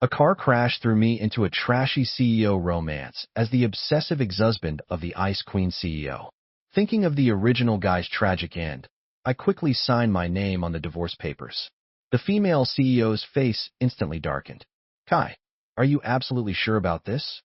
A car crash threw me into a trashy CEO romance as the obsessive ex-husband of the Ice Queen CEO. Thinking of the original guy's tragic end, I quickly signed my name on the divorce papers. The female CEO's face instantly darkened. Kai, are you absolutely sure about this?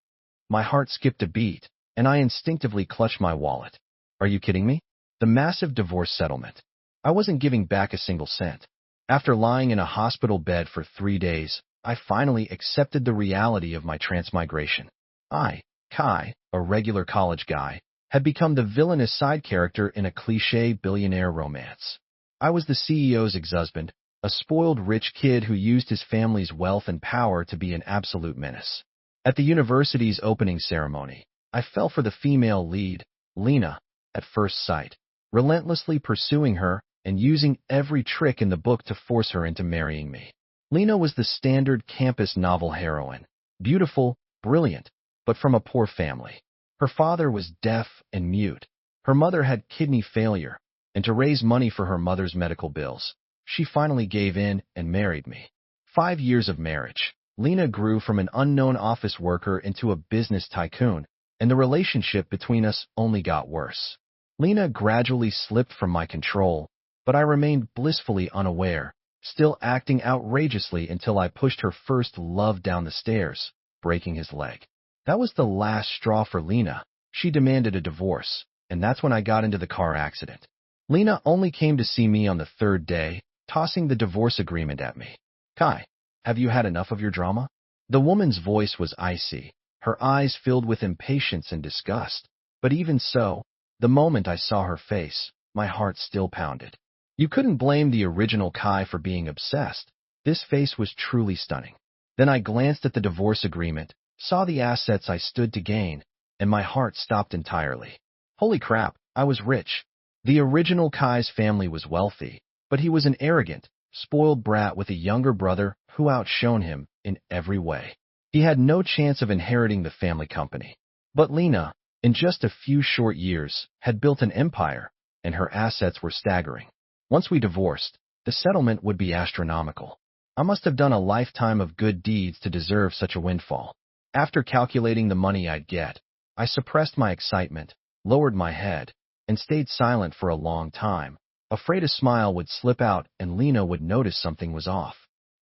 My heart skipped a beat, and I instinctively clutched my wallet. Are you kidding me? The massive divorce settlement. I wasn't giving back a single cent. After lying in a hospital bed for 3 days, I finally accepted the reality of my transmigration. I, Kai, a regular college guy, had become the villainous side character in a cliché billionaire romance. I was the CEO's ex-husband, a spoiled rich kid who used his family's wealth and power to be an absolute menace. At the university's opening ceremony, I fell for the female lead, Lena, at first sight, relentlessly pursuing her and using every trick in the book to force her into marrying me. Lena was the standard campus novel heroine, beautiful, brilliant, but from a poor family. Her father was deaf and mute. Her mother had kidney failure, and to raise money for her mother's medical bills, she finally gave in and married me. 5 years of marriage, Lena grew from an unknown office worker into a business tycoon, and the relationship between us only got worse. Lena gradually slipped from my control, but I remained blissfully unaware, still acting outrageously until I pushed her first love down the stairs, breaking his leg. That was the last straw for Lena. She demanded a divorce, and that's when I got into the car accident. Lena only came to see me on the 3rd day, tossing the divorce agreement at me. Kai, have you had enough of your drama? The woman's voice was icy, her eyes filled with impatience and disgust. But even so, the moment I saw her face, my heart still pounded. You couldn't blame the original Kai for being obsessed. This face was truly stunning. Then I glanced at the divorce agreement, saw the assets I stood to gain, and my heart stopped entirely. Holy crap, I was rich. The original Kai's family was wealthy, but he was an arrogant, spoiled brat with a younger brother who outshone him in every way. He had no chance of inheriting the family company. But Lena, in just a few short years, had built an empire, and her assets were staggering. Once we divorced, the settlement would be astronomical. I must have done a lifetime of good deeds to deserve such a windfall. After calculating the money I'd get, I suppressed my excitement, lowered my head, and stayed silent for a long time, afraid a smile would slip out and Lena would notice something was off.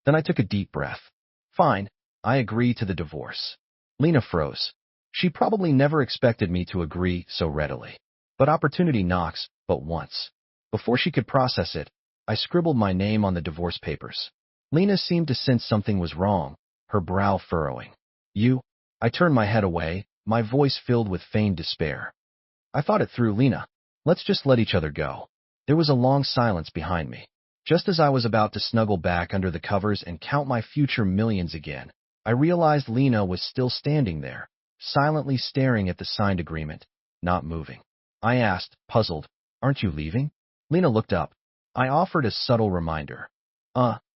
Then I took a deep breath. Fine, I agree to the divorce. Lena froze. She probably never expected me to agree so readily. But opportunity knocks but once. Before she could process it, I scribbled my name on the divorce papers. Lena seemed to sense something was wrong, her brow furrowing. You? I turned my head away, my voice filled with feigned despair. I thought it through, Lena. Let's just let each other go. There was a long silence behind me. Just as I was about to snuggle back under the covers and count my future millions again, I realized Lena was still standing there, silently staring at the signed agreement, not moving. I asked, puzzled, aren't you leaving? Lena looked up. I offered a subtle reminder.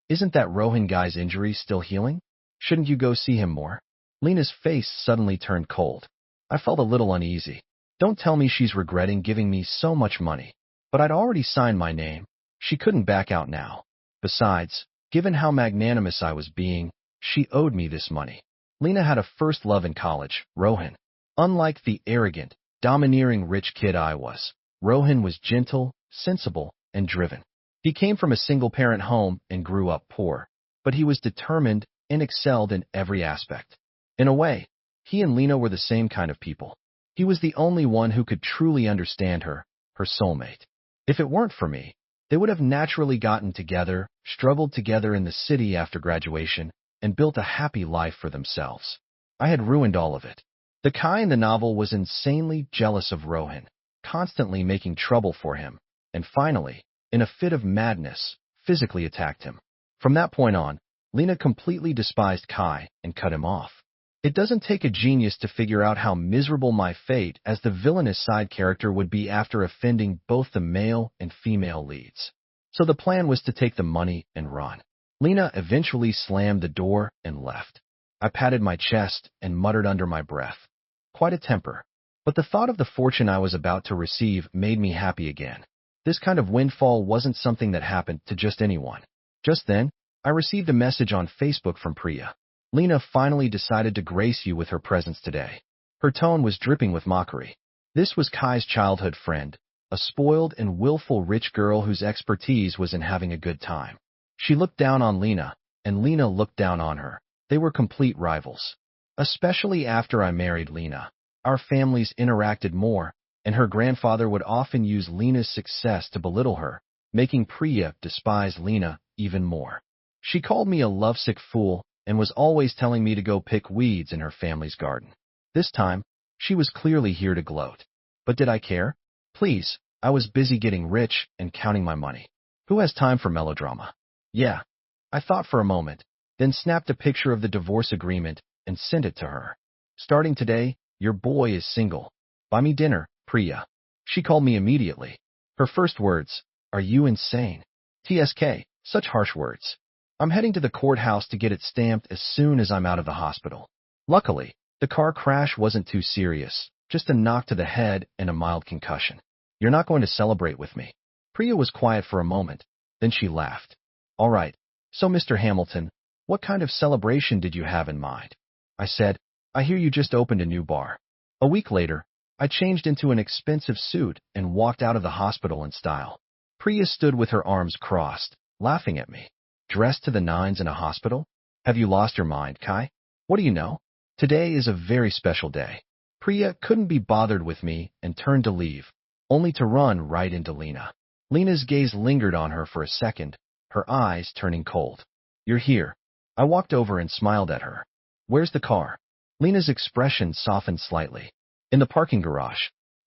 Isn't that Rohan guy's injury still healing? Shouldn't you go see him more? Lena's face suddenly turned cold. I felt a little uneasy. Don't tell me she's regretting giving me so much money. But I'd already signed my name. She couldn't back out now. Besides, given how magnanimous I was being, she owed me this money. Lena had a first love in college, Rohan. Unlike the arrogant, domineering rich kid I was, Rohan was gentle, sensible, and driven. He came from a single-parent home and grew up poor, but he was determined and excelled in every aspect. In a way, he and Lena were the same kind of people. He was the only one who could truly understand her, her soulmate. If it weren't for me, they would have naturally gotten together, struggled together in the city after graduation, and built a happy life for themselves. I had ruined all of it. The Kai in the novel was insanely jealous of Rohan, constantly making trouble for him, and finally, in a fit of madness, physically attacked him. From that point on, Lena completely despised Kai and cut him off. It doesn't take a genius to figure out how miserable my fate as the villainous side character would be after offending both the male and female leads. So the plan was to take the money and run. Lena eventually slammed the door and left. I patted my chest and muttered under my breath. Quite a temper. But the thought of the fortune I was about to receive made me happy again. This kind of windfall wasn't something that happened to just anyone. Just then, I received a message on Facebook from Priya. Lena finally decided to grace you with her presence today. Her tone was dripping with mockery. This was Kai's childhood friend, a spoiled and willful rich girl whose expertise was in having a good time. She looked down on Lena, and Lena looked down on her. They were complete rivals. Especially after I married Lena, our families interacted more, and her grandfather would often use Lena's success to belittle her, making Priya despise Lena even more. She called me a lovesick fool and was always telling me to go pick weeds in her family's garden. This time, she was clearly here to gloat. But did I care? Please, I was busy getting rich and counting my money. Who has time for melodrama? Yeah. I thought for a moment, then snapped a picture of the divorce agreement and sent it to her. Starting today, your boy is single. Buy me dinner, Priya. She called me immediately. Her first words, are you insane? TSK, such harsh words. I'm heading to the courthouse to get it stamped as soon as I'm out of the hospital. Luckily, the car crash wasn't too serious, just a knock to the head and a mild concussion. You're not going to celebrate with me. Priya was quiet for a moment, then she laughed. All right, so Mr. Hamilton, what kind of celebration did you have in mind? I said, I hear you just opened a new bar. A week later, I changed into an expensive suit and walked out of the hospital in style. Priya stood with her arms crossed, laughing at me. Dressed to the nines in a hospital? Have you lost your mind, Kai? What do you know? Today is a very special day. Priya couldn't be bothered with me and turned to leave, only to run right into Lena. Lena's gaze lingered on her for a second, her eyes turning cold. You're here. I walked over and smiled at her. Where's the car? Lena's expression softened slightly. In the parking garage.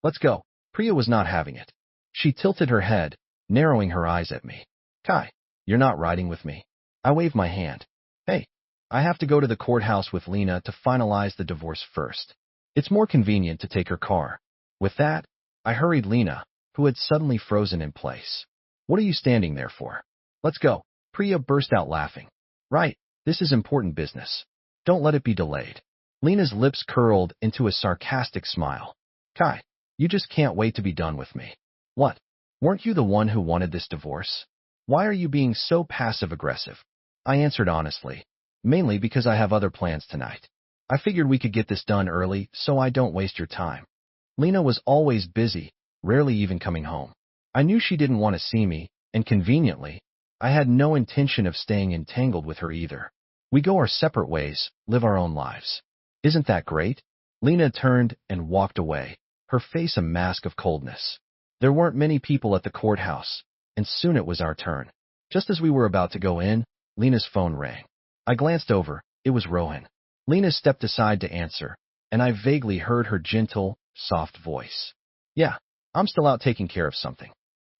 Let's go. Priya was not having it. She tilted her head, narrowing her eyes at me. Kai, you're not riding with me. I waved my hand. Hey, I have to go to the courthouse with Lena to finalize the divorce first. It's more convenient to take her car. With that, I hurried Lena, who had suddenly frozen in place. What are you standing there for? Let's go. Priya burst out laughing. Right, this is important business. Don't let it be delayed. Lena's lips curled into a sarcastic smile. Kai, you just can't wait to be done with me. What? Weren't you the one who wanted this divorce? Why are you being so passive-aggressive? I answered honestly, mainly because I have other plans tonight. I figured we could get this done early so I don't waste your time. Lena was always busy, rarely even coming home. I knew she didn't want to see me, and conveniently, I had no intention of staying entangled with her either. We go our separate ways, live our own lives. Isn't that great? Lena turned and walked away, her face a mask of coldness. There weren't many people at the courthouse, and soon it was our turn. Just as we were about to go in, Lena's phone rang. I glanced over. It was Rohan. Lena stepped aside to answer, and I vaguely heard her gentle, soft voice. Yeah, I'm still out taking care of something.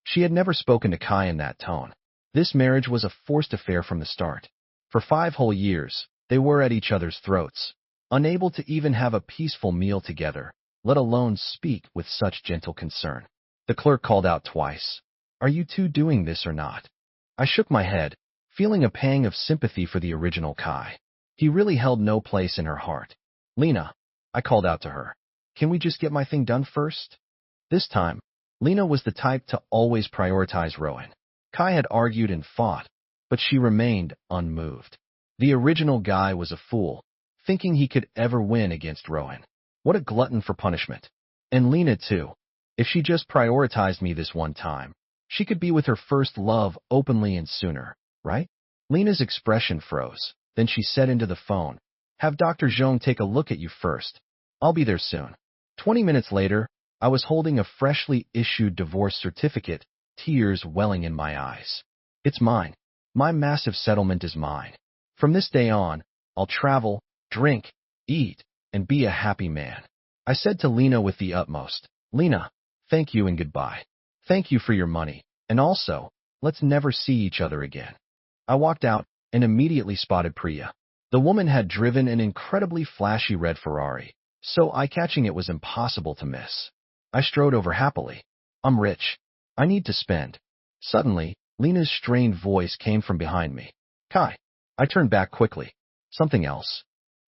She had never spoken to Kai in that tone. This marriage was a forced affair from the start. For 5 whole years, they were at each other's throats, unable to even have a peaceful meal together, let alone speak with such gentle concern. The clerk called out twice. Are you two doing this or not? I shook my head, feeling a pang of sympathy for the original Kai. He really held no place in her heart. Lena, I called out to her. Can we just get my thing done first? This time, Lena was the type to always prioritize Rohan. Kai had argued and fought, but she remained unmoved. The original guy was a fool, thinking he could ever win against Rohan. What a glutton for punishment. And Lena too. If she just prioritized me this one time, she could be with her first love openly and sooner, right? Lena's expression froze. Then she said into the phone, have Dr. Zhong take a look at you first. I'll be there soon. 20 minutes later, I was holding a freshly issued divorce certificate, tears welling in my eyes. It's mine. My massive settlement is mine. From this day on, I'll travel, drink, eat, and be a happy man. I said to Lena with the utmost, Lena, thank you and goodbye. Thank you for your money, and also, let's never see each other again. I walked out and immediately spotted Priya. The woman had driven an incredibly flashy red Ferrari, so eye-catching it was impossible to miss. I strode over happily. I'm rich. I need to spend. Suddenly, Lena's strained voice came from behind me. Kai. I turned back quickly. Something else.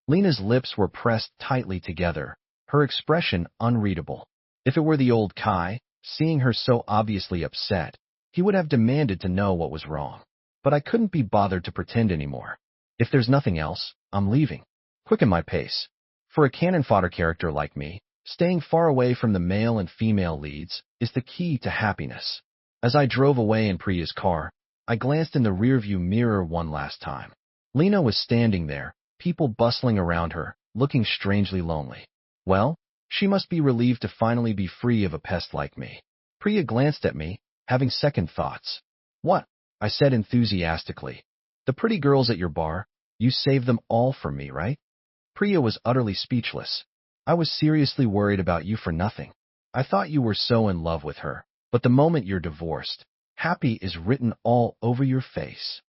Lena's lips were pressed tightly together, her expression unreadable. If it were the old Kai, seeing her so obviously upset, he would have demanded to know what was wrong. But I couldn't be bothered to pretend anymore. If there's nothing else, I'm leaving. Quicken my pace. For a cannon fodder character like me, staying far away from the male and female leads is the key to happiness. As I drove away in Priya's car, I glanced in the rearview mirror one last time. Lena was standing there, people bustling around her, looking strangely lonely. Well, she must be relieved to finally be free of a pest like me. Priya glanced at me, having second thoughts. What? I said enthusiastically. The pretty girls at your bar, you saved them all for me, right? Priya was utterly speechless. I was seriously worried about you for nothing. I thought you were so in love with her, but the moment you're divorced, happy is written all over your face.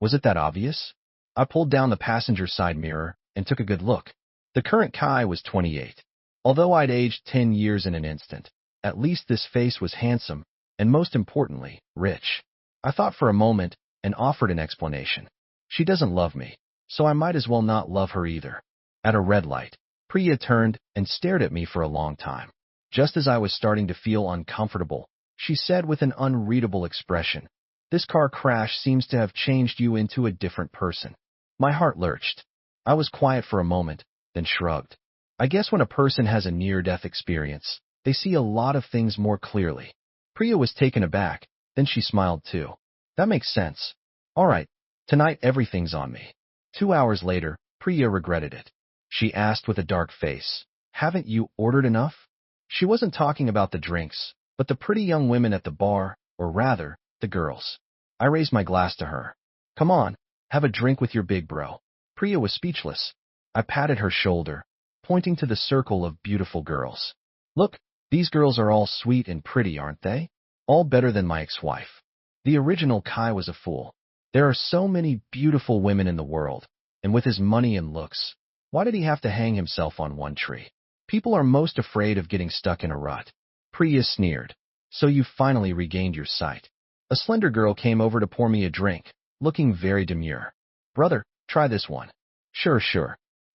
Was it that obvious? I pulled down the passenger side mirror and took a good look. The current Kai was 28. Although I'd aged 10 years in an instant, at least this face was handsome, and most importantly, rich. I thought for a moment and offered an explanation. She doesn't love me, so I might as well not love her either. At a red light, Priya turned and stared at me for a long time. Just as I was starting to feel uncomfortable, she said with an unreadable expression, "This car crash seems to have changed you into a different person." My heart lurched. I was quiet for a moment, then shrugged. I guess when a person has a near-death experience, they see a lot of things more clearly. Priya was taken aback, then she smiled too. That makes sense. All right, tonight everything's on me. 2 hours later, Priya regretted it. She asked with a dark face, "Haven't you ordered enough?" She wasn't talking about the drinks, but the pretty young women at the bar, or rather, the girls. I raised my glass to her. "Come on, have a drink with your big bro." Priya was speechless. I patted her shoulder, pointing to the circle of beautiful girls. "Look, these girls are all sweet and pretty, aren't they? All better than my ex-wife." The original Kai was a fool. There are so many beautiful women in the world, and with his money and looks, why did he have to hang himself on one tree? People are most afraid of getting stuck in a rut. Priya sneered. "So you finally regained your sight." A slender girl came over to pour me a drink, looking very demure. "Brother, try this one." Sure.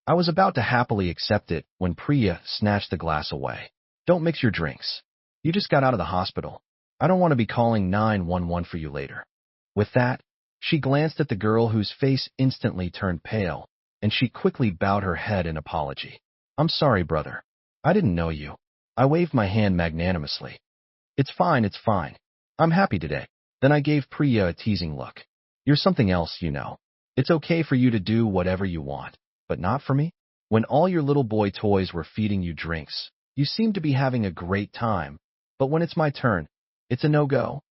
I was about to happily accept it when Priya snatched the glass away. "Don't mix your drinks. You just got out of the hospital. I don't want to be calling 911 for you later." With that, she glanced at the girl whose face instantly turned pale, and she quickly bowed her head in apology. "I'm sorry, brother. I didn't know you." I waved my hand magnanimously. It's fine. I'm happy today." Then I gave Priya a teasing look. "You're something else, you know. It's okay for you to do whatever you want, but not for me. When all your little boy toys were feeding you drinks, you seem to be having a great time, but when it's my turn, it's a no-go."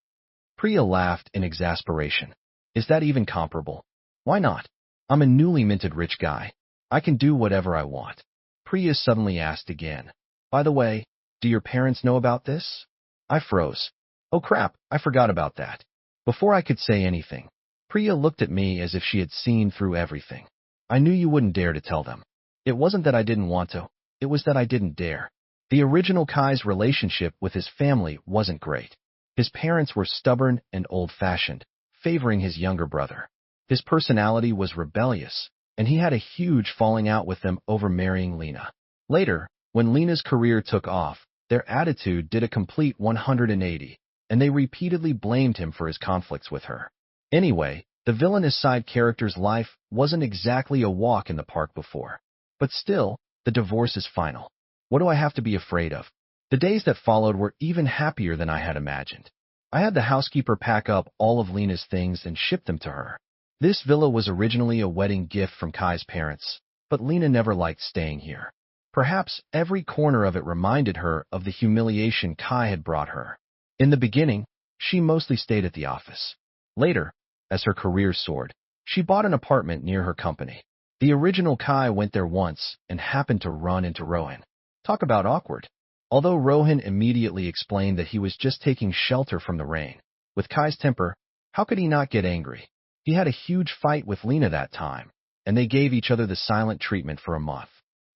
Priya laughed in exasperation. "Is that even comparable? Why not? I'm a newly minted rich guy. I can do whatever I want." Priya suddenly asked again, "By the way, do your parents know about this?" I froze. Oh crap, I forgot about that. Before I could say anything, Priya looked at me as if she had seen through everything. "I knew you wouldn't dare to tell them." It wasn't that I didn't want to, it was that I didn't dare. The original Kai's relationship with his family wasn't great. His parents were stubborn and old-fashioned, favoring his younger brother. His personality was rebellious, and he had a huge falling out with them over marrying Lena. Later, when Lena's career took off, their attitude did a complete 180, and they repeatedly blamed him for his conflicts with her. Anyway, the villainous side character's life wasn't exactly a walk in the park before. But still, the divorce is final. What do I have to be afraid of? The days that followed were even happier than I had imagined. I had the housekeeper pack up all of Lena's things and ship them to her. This villa was originally a wedding gift from Kai's parents, but Lena never liked staying here. Perhaps every corner of it reminded her of the humiliation Kai had brought her. In the beginning, she mostly stayed at the office. Later, as her career soared, she bought an apartment near her company. The original Kai went there once and happened to run into Rohan. Talk about awkward. Although Rohan immediately explained that he was just taking shelter from the rain, with Kai's temper, how could he not get angry? He had a huge fight with Lena that time, and they gave each other the silent treatment for a month.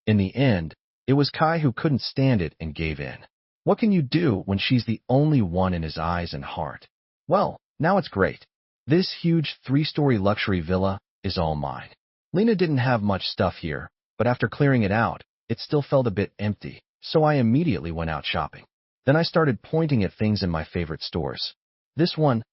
In the end, it was Kai who couldn't stand it and gave in. What can you do when she's the only one in his eyes and heart? Well, now it's great. This huge 3-story luxury villa is all mine. Lena didn't have much stuff here, but after clearing it out, it still felt a bit empty, so I immediately went out shopping. Then I started pointing at things in my favorite stores. This one,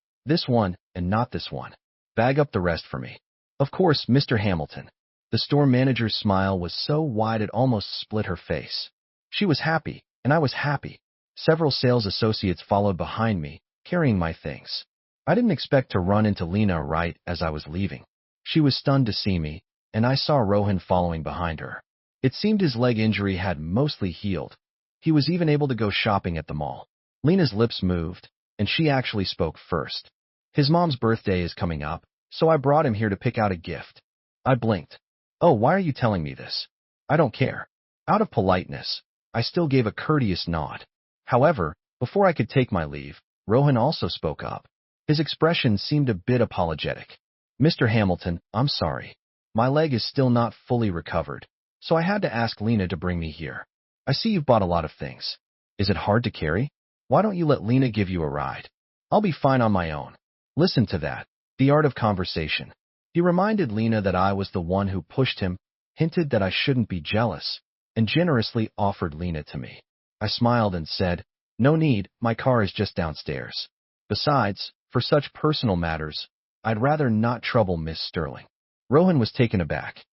and not this one. Bag up the rest for me. Of course, Mr. Hamilton. The store manager's smile was so wide it almost split her face. She was happy, and I was happy. Several sales associates followed behind me, carrying my things. I didn't expect to run into Lena right as I was leaving. She was stunned to see me, and I saw Rohan following behind her. It seemed his leg injury had mostly healed. He was even able to go shopping at the mall. Lena's lips moved, and she actually spoke first. His mom's birthday is coming up, so I brought him here to pick out a gift. I blinked. Oh, why are you telling me this? I don't care. Out of politeness, I still gave a courteous nod. However, before I could take my leave, Rohan also spoke up. His expression seemed a bit apologetic. Mr. Hamilton, I'm sorry. My leg is still not fully recovered, so I had to ask Lena to bring me here. I see you've bought a lot of things. Is it hard to carry? Why don't you let Lena give you a ride? I'll be fine on my own. Listen to that. The art of conversation. He reminded Lena that I was the one who pushed him, hinted that I shouldn't be jealous, and generously offered Lena to me. I smiled and said, no need, my car is just downstairs. Besides, for such personal matters, I'd rather not trouble Miss Sterling. Rohan was taken aback.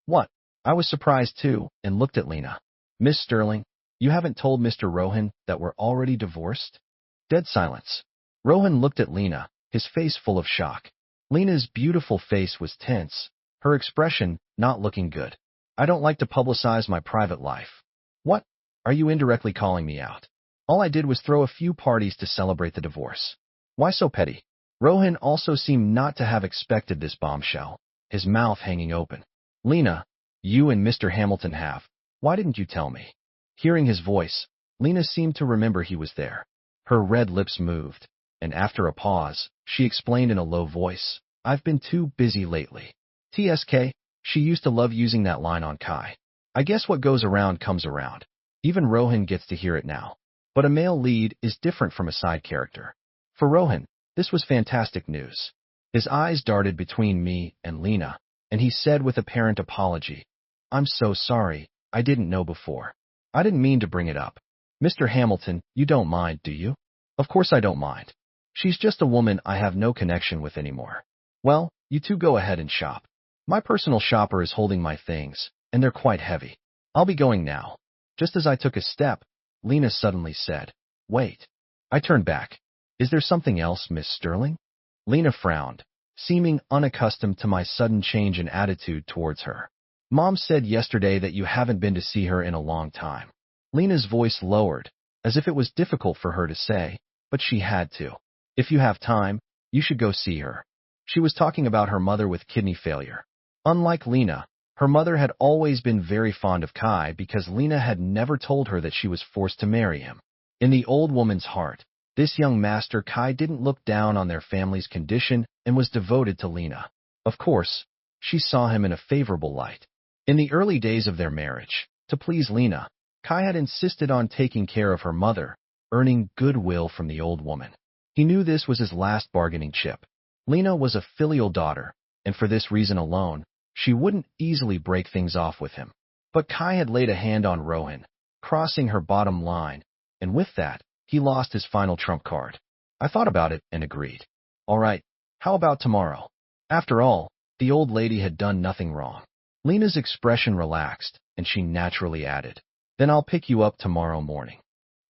What? I was surprised too, and looked at Lena. Miss Sterling, you haven't told Mr. Rohan that we're already divorced? Dead silence. Rohan looked at Lena, his face full of shock. Lena's beautiful face was tense, her expression not looking good. I don't like to publicize my private life. What? Are you indirectly calling me out? All I did was throw a few parties to celebrate the divorce. Why so petty? Rohan also seemed not to have expected this bombshell, his mouth hanging open. Lena, you and Mr. Hamilton have. Why didn't you tell me? Hearing his voice, Lena seemed to remember he was there. Her red lips moved, and after a pause, she explained in a low voice, I've been too busy lately. TSK, she used to love using that line on Kai. I guess what goes around comes around. Even Rohan gets to hear it now. But a male lead is different from a side character. For Rohan, this was fantastic news. His eyes darted between me and Lena, and he said with apparent apology, I'm so sorry, I didn't know before. I didn't mean to bring it up. Mr. Hamilton, you don't mind, do you? Of course I don't mind. She's just a woman I have no connection with anymore. Well, you two go ahead and shop. My personal shopper is holding my things, and they're quite heavy. I'll be going now. Just as I took a step, Lena suddenly said, wait. I turned back. Is there something else, Miss Sterling? Lena frowned, seeming unaccustomed to my sudden change in attitude towards her. Mom said yesterday that you haven't been to see her in a long time. Lena's voice lowered, as if it was difficult for her to say, but she had to. If you have time, you should go see her. She was talking about her mother with kidney failure. Unlike Lena, her mother had always been very fond of Kai because Lena had never told her that she was forced to marry him. In the old woman's heart, this young master Kai didn't look down on their family's condition and was devoted to Lena. Of course, she saw him in a favorable light. In the early days of their marriage, to please Lena, Kai had insisted on taking care of her mother, earning goodwill from the old woman. He knew this was his last bargaining chip. Lena was a filial daughter, and for this reason alone, she wouldn't easily break things off with him. But Kai had laid a hand on Rohan, crossing her bottom line, and with that, he lost his final trump card. I thought about it and agreed. All right, how about tomorrow? After all, the old lady had done nothing wrong. Lena's expression relaxed, and she naturally added, then I'll pick you up tomorrow morning.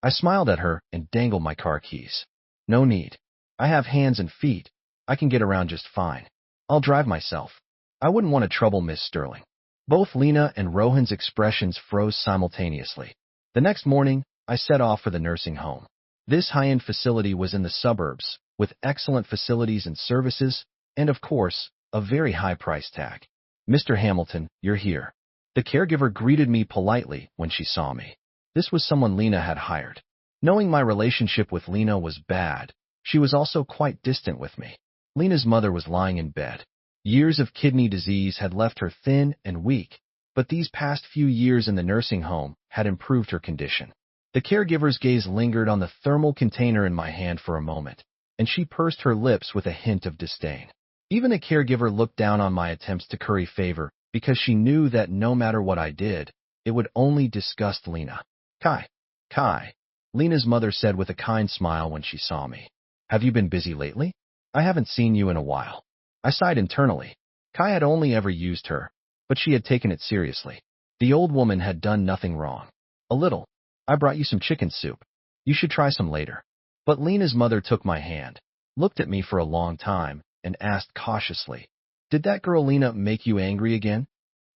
I smiled at her and dangled my car keys. No need. I have hands and feet. I can get around just fine. I'll drive myself. I wouldn't want to trouble Miss Sterling. Both Lena and Rohan's expressions froze simultaneously. The next morning, I set off for the nursing home. This high-end facility was in the suburbs, with excellent facilities and services, and of course, a very high price tag. Mr. Hamilton, you're here. The caregiver greeted me politely when she saw me. This was someone Lena had hired. Knowing my relationship with Lena was bad, she was also quite distant with me. Lena's mother was lying in bed. Years of kidney disease had left her thin and weak, but these past few years in the nursing home had improved her condition. The caregiver's gaze lingered on the thermal container in my hand for a moment, and she pursed her lips with a hint of disdain. Even the caregiver looked down on my attempts to curry favor because she knew that no matter what I did, it would only disgust Lena. Kai, Lena's mother said with a kind smile when she saw me. Have you been busy lately? I haven't seen you in a while. I sighed internally. Kai had only ever used her, but she had taken it seriously. The old woman had done nothing wrong. A little. I brought you some chicken soup. You should try some later. But Lena's mother took my hand, looked at me for a long time, and asked cautiously, "Did that girl Lena make you angry again?"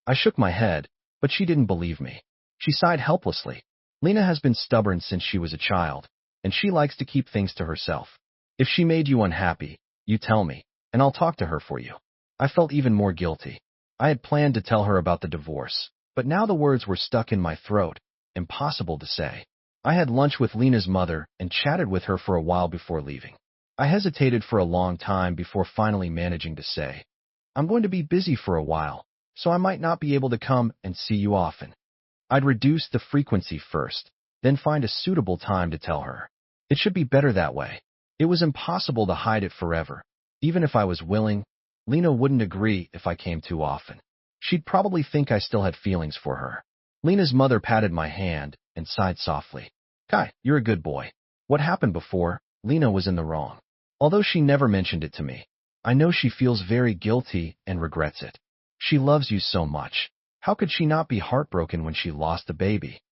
I shook my head, but she didn't believe me. She sighed helplessly. Lena has been stubborn since she was a child, and she likes to keep things to herself. If she made you unhappy, you tell me, and I'll talk to her for you. I felt even more guilty. I had planned to tell her about the divorce, but now the words were stuck in my throat, impossible to say. I had lunch with Lena's mother and chatted with her for a while before leaving. I hesitated for a long time before finally managing to say, "I'm going to be busy for a while, so I might not be able to come and see you often." I'd reduce the frequency first, then find a suitable time to tell her. It should be better that way. It was impossible to hide it forever. Even if I was willing, Lena wouldn't agree if I came too often. She'd probably think I still had feelings for her. Lena's mother patted my hand and sighed softly. "Kai, you're a good boy. What happened before, Lena was in the wrong. Although she never mentioned it to me, I know she feels very guilty and regrets it. She loves you so much. How could she not be heartbroken when she lost the baby?"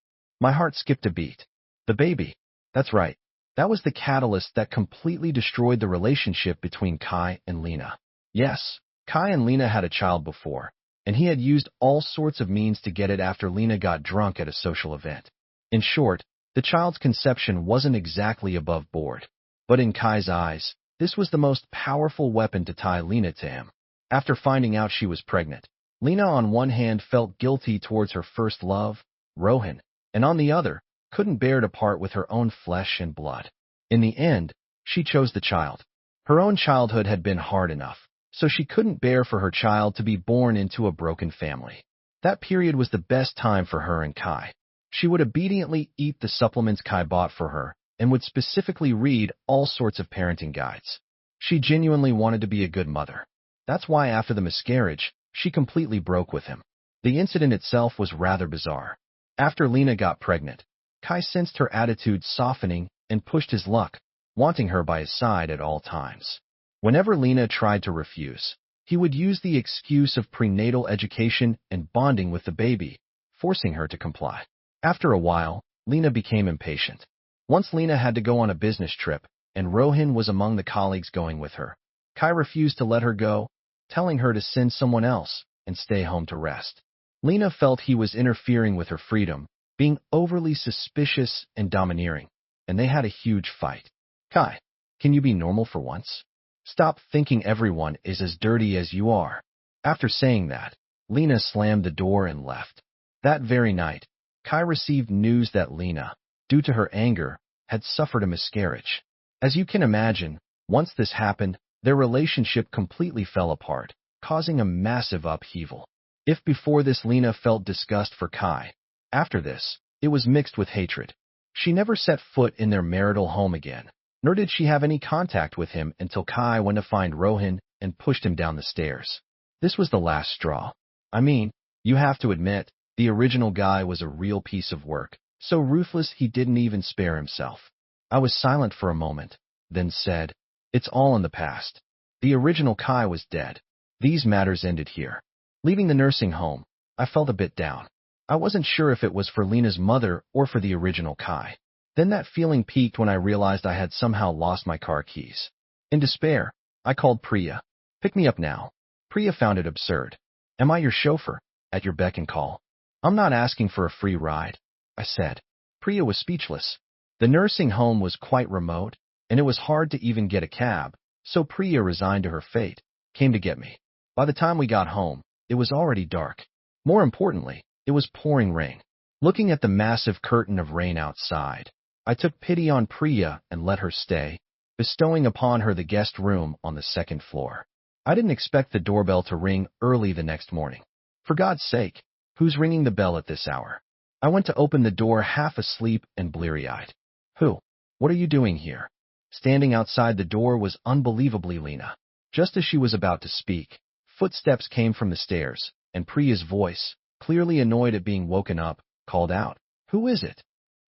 My heart skipped a beat. The baby. That's right. That was the catalyst that completely destroyed the relationship between Kai and Lena. Yes, Kai and Lena had a child before, and he had used all sorts of means to get it after Lena got drunk at a social event. In short, the child's conception wasn't exactly above board. But in Kai's eyes, this was the most powerful weapon to tie Lena to him. After finding out she was pregnant, Lena on one hand felt guilty towards her first love, Rohan, and on the other, couldn't bear to part with her own flesh and blood. In the end, she chose the child. Her own childhood had been hard enough, so she couldn't bear for her child to be born into a broken family. That period was the best time for her and Kai. She would obediently eat the supplements Kai bought for her and would specifically read all sorts of parenting guides. She genuinely wanted to be a good mother. That's why after the miscarriage, she completely broke with him. The incident itself was rather bizarre. After Lena got pregnant, Kai sensed her attitude softening and pushed his luck, wanting her by his side at all times. Whenever Lena tried to refuse, he would use the excuse of prenatal education and bonding with the baby, forcing her to comply. After a while, Lena became impatient. Once Lena had to go on a business trip, and Rohan was among the colleagues going with her. Kai refused to let her go, telling her to send someone else and stay home to rest. Lena felt he was interfering with her freedom, being overly suspicious and domineering, and they had a huge fight. "Kai, can you be normal for once? Stop thinking everyone is as dirty as you are." After saying that, Lena slammed the door and left. That very night, Kai received news that Lena, due to her anger, had suffered a miscarriage. As you can imagine, once this happened, their relationship completely fell apart, causing a massive upheaval. If before this Lena felt disgust for Kai, after this, it was mixed with hatred. She never set foot in their marital home again, nor did she have any contact with him until Kai went to find Rohan and pushed him down the stairs. This was the last straw. I mean, you have to admit, the original guy was a real piece of work, so ruthless he didn't even spare himself. I was silent for a moment, then said, "It's all in the past. The original Kai was dead. These matters ended here." Leaving the nursing home, I felt a bit down. I wasn't sure if it was for Lena's mother or for the original Kai. Then that feeling peaked when I realized I had somehow lost my car keys. In despair, I called Priya. "Pick me up now." Priya found it absurd. "Am I your chauffeur? At your beck and call?" "I'm not asking for a free ride," I said. Priya was speechless. The nursing home was quite remote, and it was hard to even get a cab, so Priya, resigned to her fate, came to get me. By the time we got home, it was already dark. More importantly, it was pouring rain. Looking at the massive curtain of rain outside, I took pity on Priya and let her stay, bestowing upon her the guest room on the second floor. I didn't expect the doorbell to ring early the next morning. For God's sake, who's ringing the bell at this hour? I went to open the door half asleep and bleary-eyed. "Who? What are you doing here?" Standing outside the door was unbelievably Lena. Just as she was about to speak, footsteps came from the stairs, and Priya's voice, clearly annoyed at being woken up, called out, "Who is it?"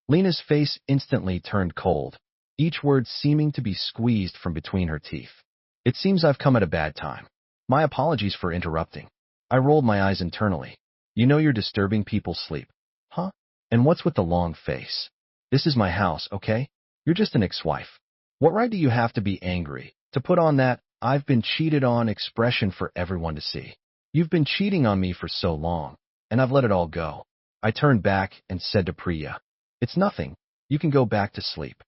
Lena's face instantly turned cold, each word seeming to be squeezed from between her teeth. "It seems I've come at a bad time. My apologies for interrupting." I rolled my eyes internally. You know you're disturbing people's sleep. Huh? And what's with the long face? This is my house, okay? You're just an ex-wife. What right do you have to be angry, to put on that "I've been cheated on" expression for everyone to see? You've been cheating on me for so long, and I've let it all go. I turned back and said to Priya, "It's nothing. You can go back to sleep."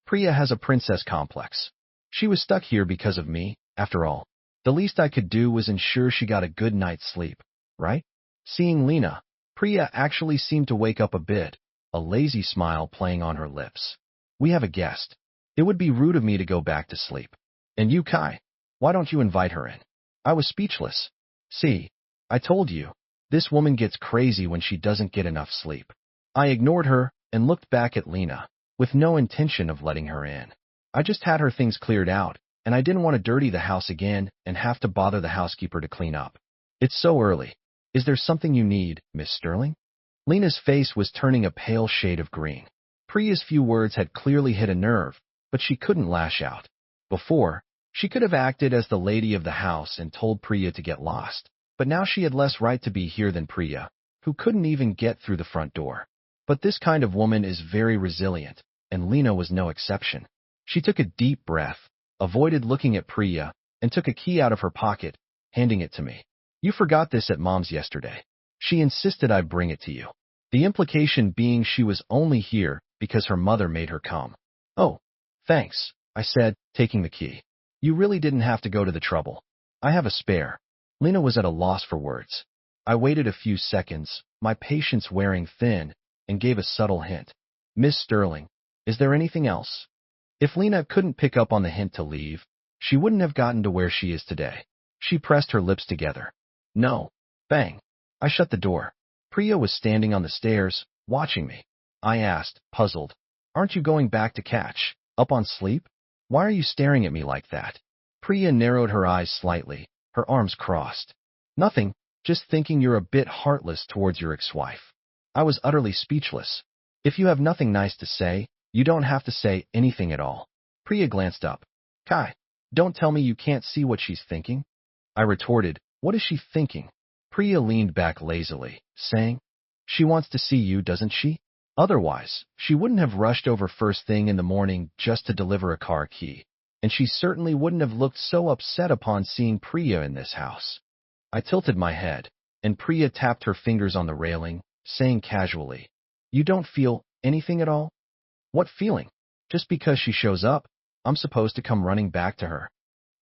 Priya has a princess complex. She was stuck here because of me, after all. The least I could do was ensure she got a good night's sleep, right? Seeing Lena, Priya actually seemed to wake up a bit, a lazy smile playing on her lips. "We have a guest. It would be rude of me to go back to sleep. And you, Kai, why don't you invite her in?" I was speechless. See, I told you, this woman gets crazy when she doesn't get enough sleep. I ignored her and looked back at Lena, with no intention of letting her in. I just had her things cleared out, and I didn't want to dirty the house again and have to bother the housekeeper to clean up. "It's so early. Is there something you need, Miss Sterling?" Lena's face was turning a pale shade of green. Priya's few words had clearly hit a nerve, but she couldn't lash out. Before, she could have acted as the lady of the house and told Priya to get lost, but now she had less right to be here than Priya, who couldn't even get through the front door. But this kind of woman is very resilient, and Lena was no exception. She took a deep breath, avoided looking at Priya, and took a key out of her pocket, handing it to me. "You forgot this at Mom's yesterday. She insisted I bring it to you." The implication being she was only here because her mother made her come. "Oh, thanks," I said, taking the key. "You really didn't have to go to the trouble. I have a spare." Lena was at a loss for words. I waited a few seconds, my patience wearing thin, and gave a subtle hint. "Miss Sterling, is there anything else?" If Lena couldn't pick up on the hint to leave, she wouldn't have gotten to where she is today. She pressed her lips together. "No." Bang. I shut the door. Priya was standing on the stairs, watching me. I asked, puzzled, "Aren't you going back to catch up on sleep? Why are you staring at me like that?" Priya narrowed her eyes slightly, her arms crossed. "Nothing, just thinking you're a bit heartless towards your ex-wife." I was utterly speechless. "If you have nothing nice to say, you don't have to say anything at all." Priya glanced up. "Kai, don't tell me you can't see what she's thinking." I retorted, "What is she thinking?" Priya leaned back lazily, saying, "She wants to see you, doesn't she? Otherwise, she wouldn't have rushed over first thing in the morning just to deliver a car key, and she certainly wouldn't have looked so upset upon seeing Priya in this house." I tilted my head, and Priya tapped her fingers on the railing, saying casually, "You don't feel anything at all?" "What feeling? Just because she shows up, I'm supposed to come running back to her?"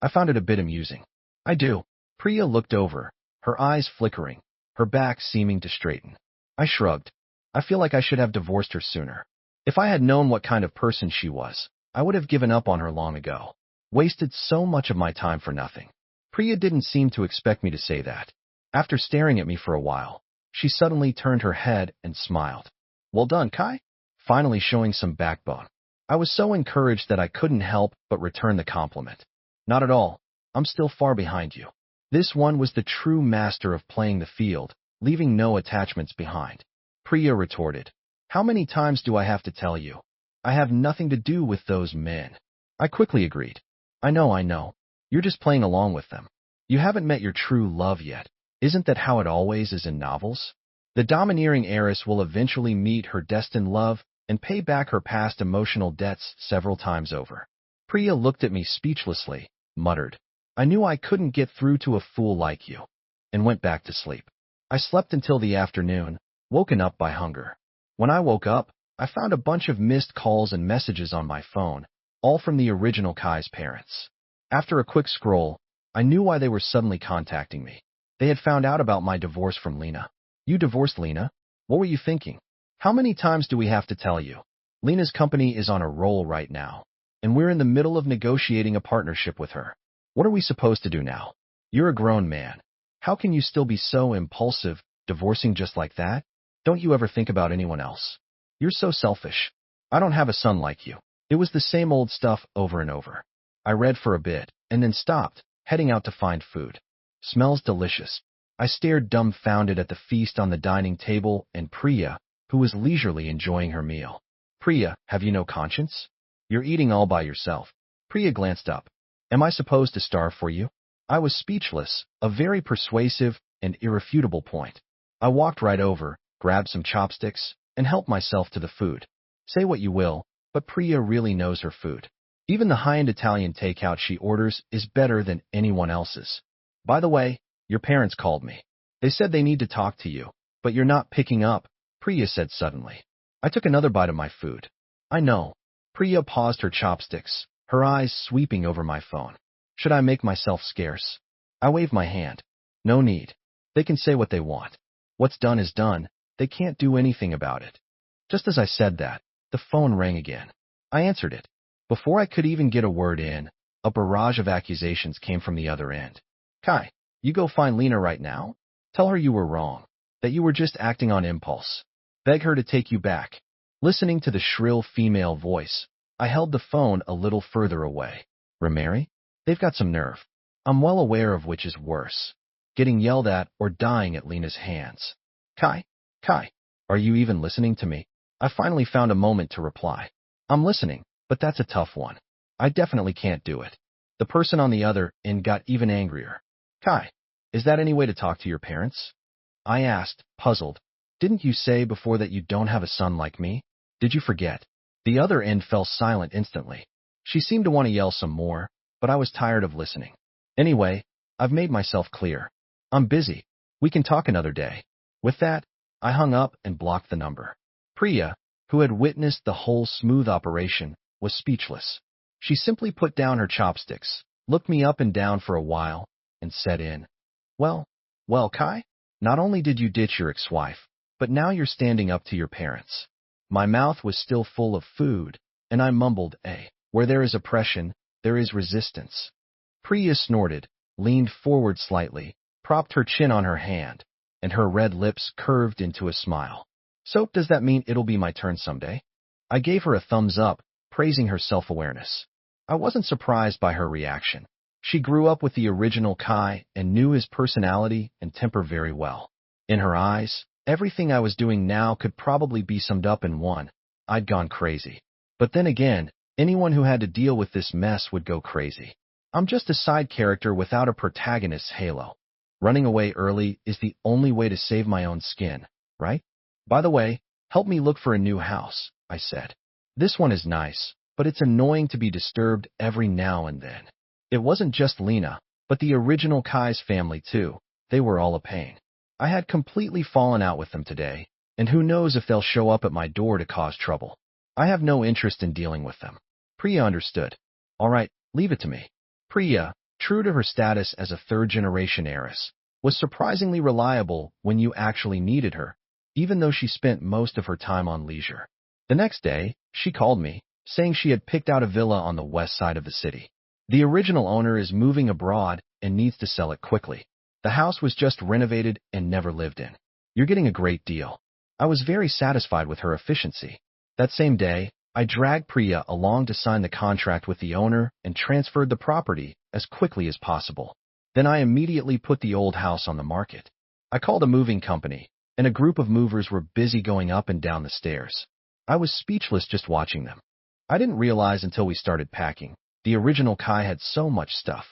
I found it a bit amusing. "I do." Priya looked over, her eyes flickering, her back seeming to straighten. I shrugged. "I feel like I should have divorced her sooner. If I had known what kind of person she was, I would have given up on her long ago. Wasted so much of my time for nothing." Priya didn't seem to expect me to say that. After staring at me for a while, she suddenly turned her head and smiled. "Well done, Kai," finally showing some backbone. I was so encouraged that I couldn't help but return the compliment. "Not at all. I'm still far behind you." This one was the true master of playing the field, leaving no attachments behind. Priya retorted, "How many times do I have to tell you? I have nothing to do with those men." I quickly agreed. I know. You're just playing along with them. You haven't met your true love yet. Isn't that how it always is in novels? The domineering heiress will eventually meet her destined love and pay back her past emotional debts several times over." Priya looked at me speechlessly, muttered, "I knew I couldn't get through to a fool like you," and went back to sleep. I slept until the afternoon, woken up by hunger. When I woke up, I found a bunch of missed calls and messages on my phone, all from the original Kai's parents. After a quick scroll, I knew why they were suddenly contacting me. They had found out about my divorce from Lena. "You divorced Lena? What were you thinking? How many times do we have to tell you? Lena's company is on a roll right now, and we're in the middle of negotiating a partnership with her. What are we supposed to do now? You're a grown man. How can you still be so impulsive, divorcing just like that? Don't you ever think about anyone else? You're so selfish. I don't have a son like you." It was the same old stuff over and over. I read for a bit, and then stopped, heading out to find food. "Smells delicious." I stared dumbfounded at the feast on the dining table and Priya, who was leisurely enjoying her meal. "Priya, have you no conscience? You're eating all by yourself." Priya glanced up. "Am I supposed to starve for you?" I was speechless, a very persuasive and irrefutable point. I walked right over, grabbed some chopsticks, and helped myself to the food. Say what you will, but Priya really knows her food. Even the high-end Italian takeout she orders is better than anyone else's. By the way, your parents called me. They said they need to talk to you, but you're not picking up, Priya said suddenly. I took another bite of my food. I know. Priya paused her chopsticks, her eyes sweeping over my phone. Should I make myself scarce? I waved my hand. No need. They can say what they want. What's done is done. They can't do anything about it. Just as I said that, the phone rang again. I answered it. Before I could even get a word in, a barrage of accusations came from the other end. Kai, you go find Lena right now? Tell her you were wrong, that you were just acting on impulse. Beg her to take you back. Listening to the shrill female voice, I held the phone a little further away. Ramary? They've got some nerve. I'm well aware of which is worse, getting yelled at or dying at Lena's hands. Kai, are you even listening to me? I finally found a moment to reply. I'm listening, but that's a tough one. I definitely can't do it. The person on the other end got even angrier. Kai, is that any way to talk to your parents? I asked, puzzled. Didn't you say before that you don't have a son like me? Did you forget? The other end fell silent instantly. She seemed to want to yell some more, but I was tired of listening. Anyway, I've made myself clear. I'm busy. We can talk another day. With that, I hung up and blocked the number. Priya, who had witnessed the whole smooth operation, was speechless. She simply put down her chopsticks, looked me up and down for a while, and said in, Well, Kai, not only did you ditch your ex-wife, but now you're standing up to your parents. My mouth was still full of food, and I mumbled, where there is oppression, there is resistance. Priya snorted, leaned forward slightly, propped her chin on her hand, and her red lips curved into a smile. So, does that mean it'll be my turn someday? I gave her a thumbs up, praising her self-awareness. I wasn't surprised by her reaction. She grew up with the original Kai and knew his personality and temper very well. In her eyes, everything I was doing now could probably be summed up in one. I'd gone crazy. But then again, anyone who had to deal with this mess would go crazy. I'm just a side character without a protagonist's halo. Running away early is the only way to save my own skin, right? By the way, help me look for a new house, I said. This one is nice, but it's annoying to be disturbed every now and then. It wasn't just Lena, but the original Kai's family too. They were all a pain. I had completely fallen out with them today, and who knows if they'll show up at my door to cause trouble. I have no interest in dealing with them. Priya understood. All right, leave it to me. Priya, true to her status as a third-generation heiress, was surprisingly reliable when you actually needed her, even though she spent most of her time on leisure. The next day, she called me, saying she had picked out a villa on the west side of the city. The original owner is moving abroad and needs to sell it quickly. The house was just renovated and never lived in. You're getting a great deal. I was very satisfied with her efficiency. That same day, I dragged Priya along to sign the contract with the owner and transferred the property as quickly as possible. Then I immediately put the old house on the market. I called a moving company, and a group of movers were busy going up and down the stairs. I was speechless just watching them. I didn't realize until we started packing. The original Kai had so much stuff.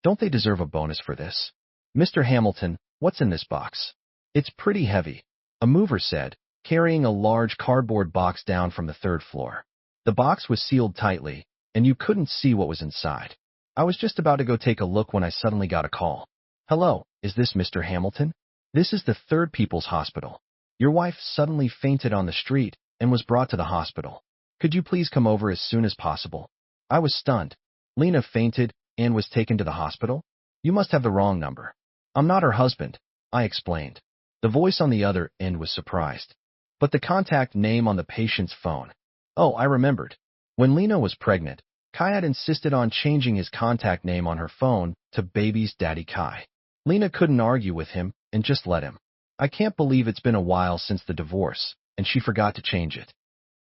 Don't they deserve a bonus for this? Mr. Hamilton, what's in this box? It's pretty heavy, a mover said, carrying a large cardboard box down from the third floor. The box was sealed tightly, and you couldn't see what was inside. I was just about to go take a look when I suddenly got a call. Hello, is this Mr. Hamilton? This is the Third People's Hospital. Your wife suddenly fainted on the street and was brought to the hospital. Could you please come over as soon as possible? I was stunned. Lena fainted and was taken to the hospital? You must have the wrong number. I'm not her husband, I explained. The voice on the other end was surprised. But the contact name on the patient's phone. Oh, I remembered. When Lena was pregnant, Kai had insisted on changing his contact name on her phone to Baby's Daddy Kai. Lena couldn't argue with him and just let him. I can't believe it's been a while since the divorce, and she forgot to change it.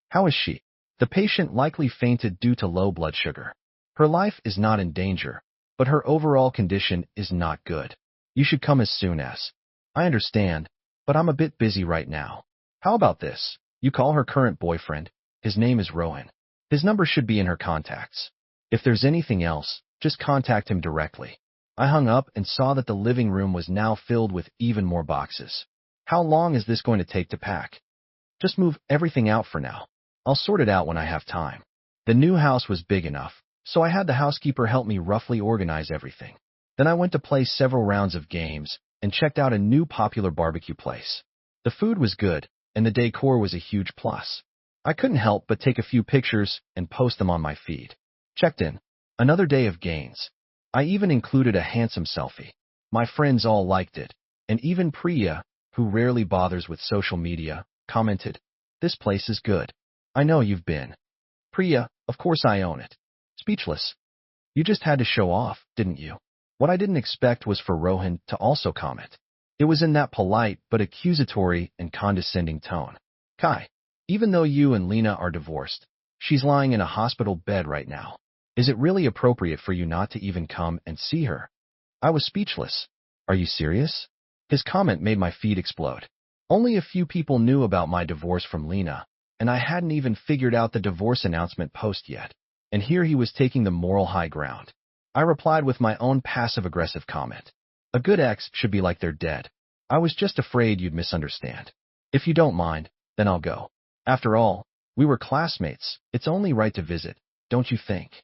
How is she? The patient likely fainted due to low blood sugar. Her life is not in danger, but her overall condition is not good. You should come as soon as. I understand, but I'm a bit busy right now. How about this? You call her current boyfriend. His name is Rohan. His number should be in her contacts. If there's anything else, just contact him directly. I hung up and saw that the living room was now filled with even more boxes. How long is this going to take to pack? Just move everything out for now. I'll sort it out when I have time. The new house was big enough, so I had the housekeeper help me roughly organize everything. Then I went to play several rounds of games and checked out a new popular barbecue place. The food was good, and the decor was a huge plus. I couldn't help but take a few pictures and post them on my feed. Checked in. Another day of gains. I even included a handsome selfie. My friends all liked it, and even Priya, who rarely bothers with social media, commented, "This place is good. I know you've been." Priya, of course I own it. Speechless. You just had to show off, didn't you? What I didn't expect was for Rohan to also comment. It was in that polite but accusatory and condescending tone. Kai, even though you and Lena are divorced, she's lying in a hospital bed right now. Is it really appropriate for you not to even come and see her? I was speechless. Are you serious? His comment made my feed explode. Only a few people knew about my divorce from Lena, and I hadn't even figured out the divorce announcement post yet. And here he was taking the moral high ground. I replied with my own passive-aggressive comment. A good ex should be like they're dead. I was just afraid you'd misunderstand. If you don't mind, then I'll go. After all, we were classmates. It's only right to visit, don't you think?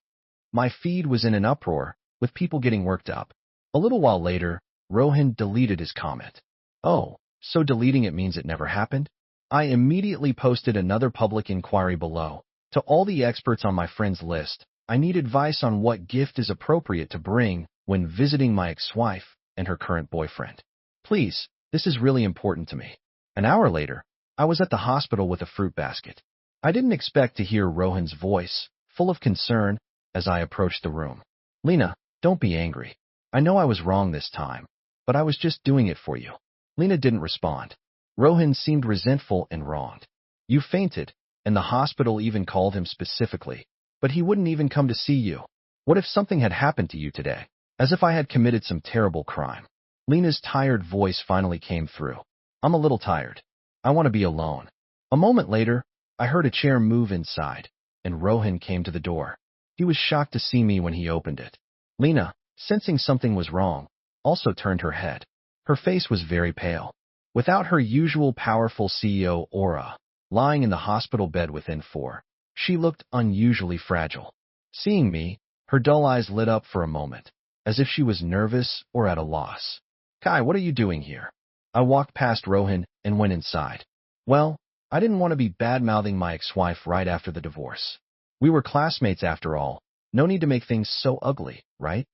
My feed was in an uproar, with people getting worked up. A little while later, Rohan deleted his comment. Oh, so deleting it means it never happened? I immediately posted another public inquiry below. To all the experts on my friends list, I need advice on what gift is appropriate to bring when visiting my ex-wife and her current boyfriend. Please, this is really important to me. An hour later, I was at the hospital with a fruit basket. I didn't expect to hear Rohan's voice, full of concern, as I approached the room. Lena, don't be angry. I know I was wrong this time, but I was just doing it for you. Lena didn't respond. Rohan seemed resentful and wronged. You fainted, and the hospital even called him specifically, but he wouldn't even come to see you. What if something had happened to you today? As if I had committed some terrible crime. Lena's tired voice finally came through. I'm a little tired. I want to be alone. A moment later, I heard a chair move inside, and Rohan came to the door. He was shocked to see me when he opened it. Lena, sensing something was wrong, also turned her head. Her face was very pale. Without her usual powerful CEO aura, lying in the hospital bed within 4, she looked unusually fragile. Seeing me, her dull eyes lit up for a moment, as if she was nervous or at a loss. Kai, what are you doing here? I walked past Rohan and went inside. Well, I didn't want to be bad-mouthing my ex-wife right after the divorce. We were classmates after all. No need to make things so ugly, right?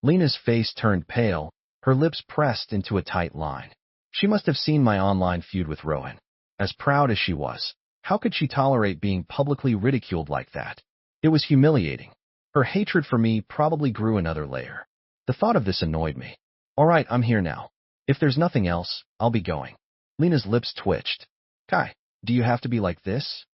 Lena's face turned pale, her lips pressed into a tight line. She must have seen my online feud with Rohan. As proud as she was, how could she tolerate being publicly ridiculed like that? It was humiliating. Her hatred for me probably grew another layer. The thought of this annoyed me. All right, I'm here now. If there's nothing else, I'll be going. Lena's lips twitched. Kai, do you have to be like this?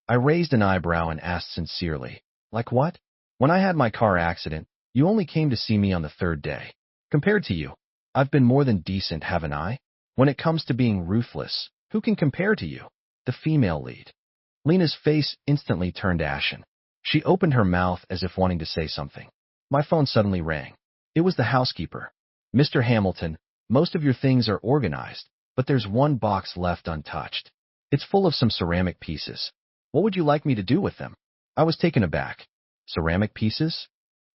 I raised an eyebrow and asked sincerely, like what? When I had my car accident, you only came to see me on the 3rd day. Compared to you, I've been more than decent, haven't I? When it comes to being ruthless, who can compare to you? The female lead. Lena's face instantly turned ashen. She opened her mouth as if wanting to say something. My phone suddenly rang. It was the housekeeper. Mr. Hamilton, most of your things are organized, but there's one box left untouched. It's full of some ceramic pieces. What would you like me to do with them? I was taken aback. Ceramic pieces?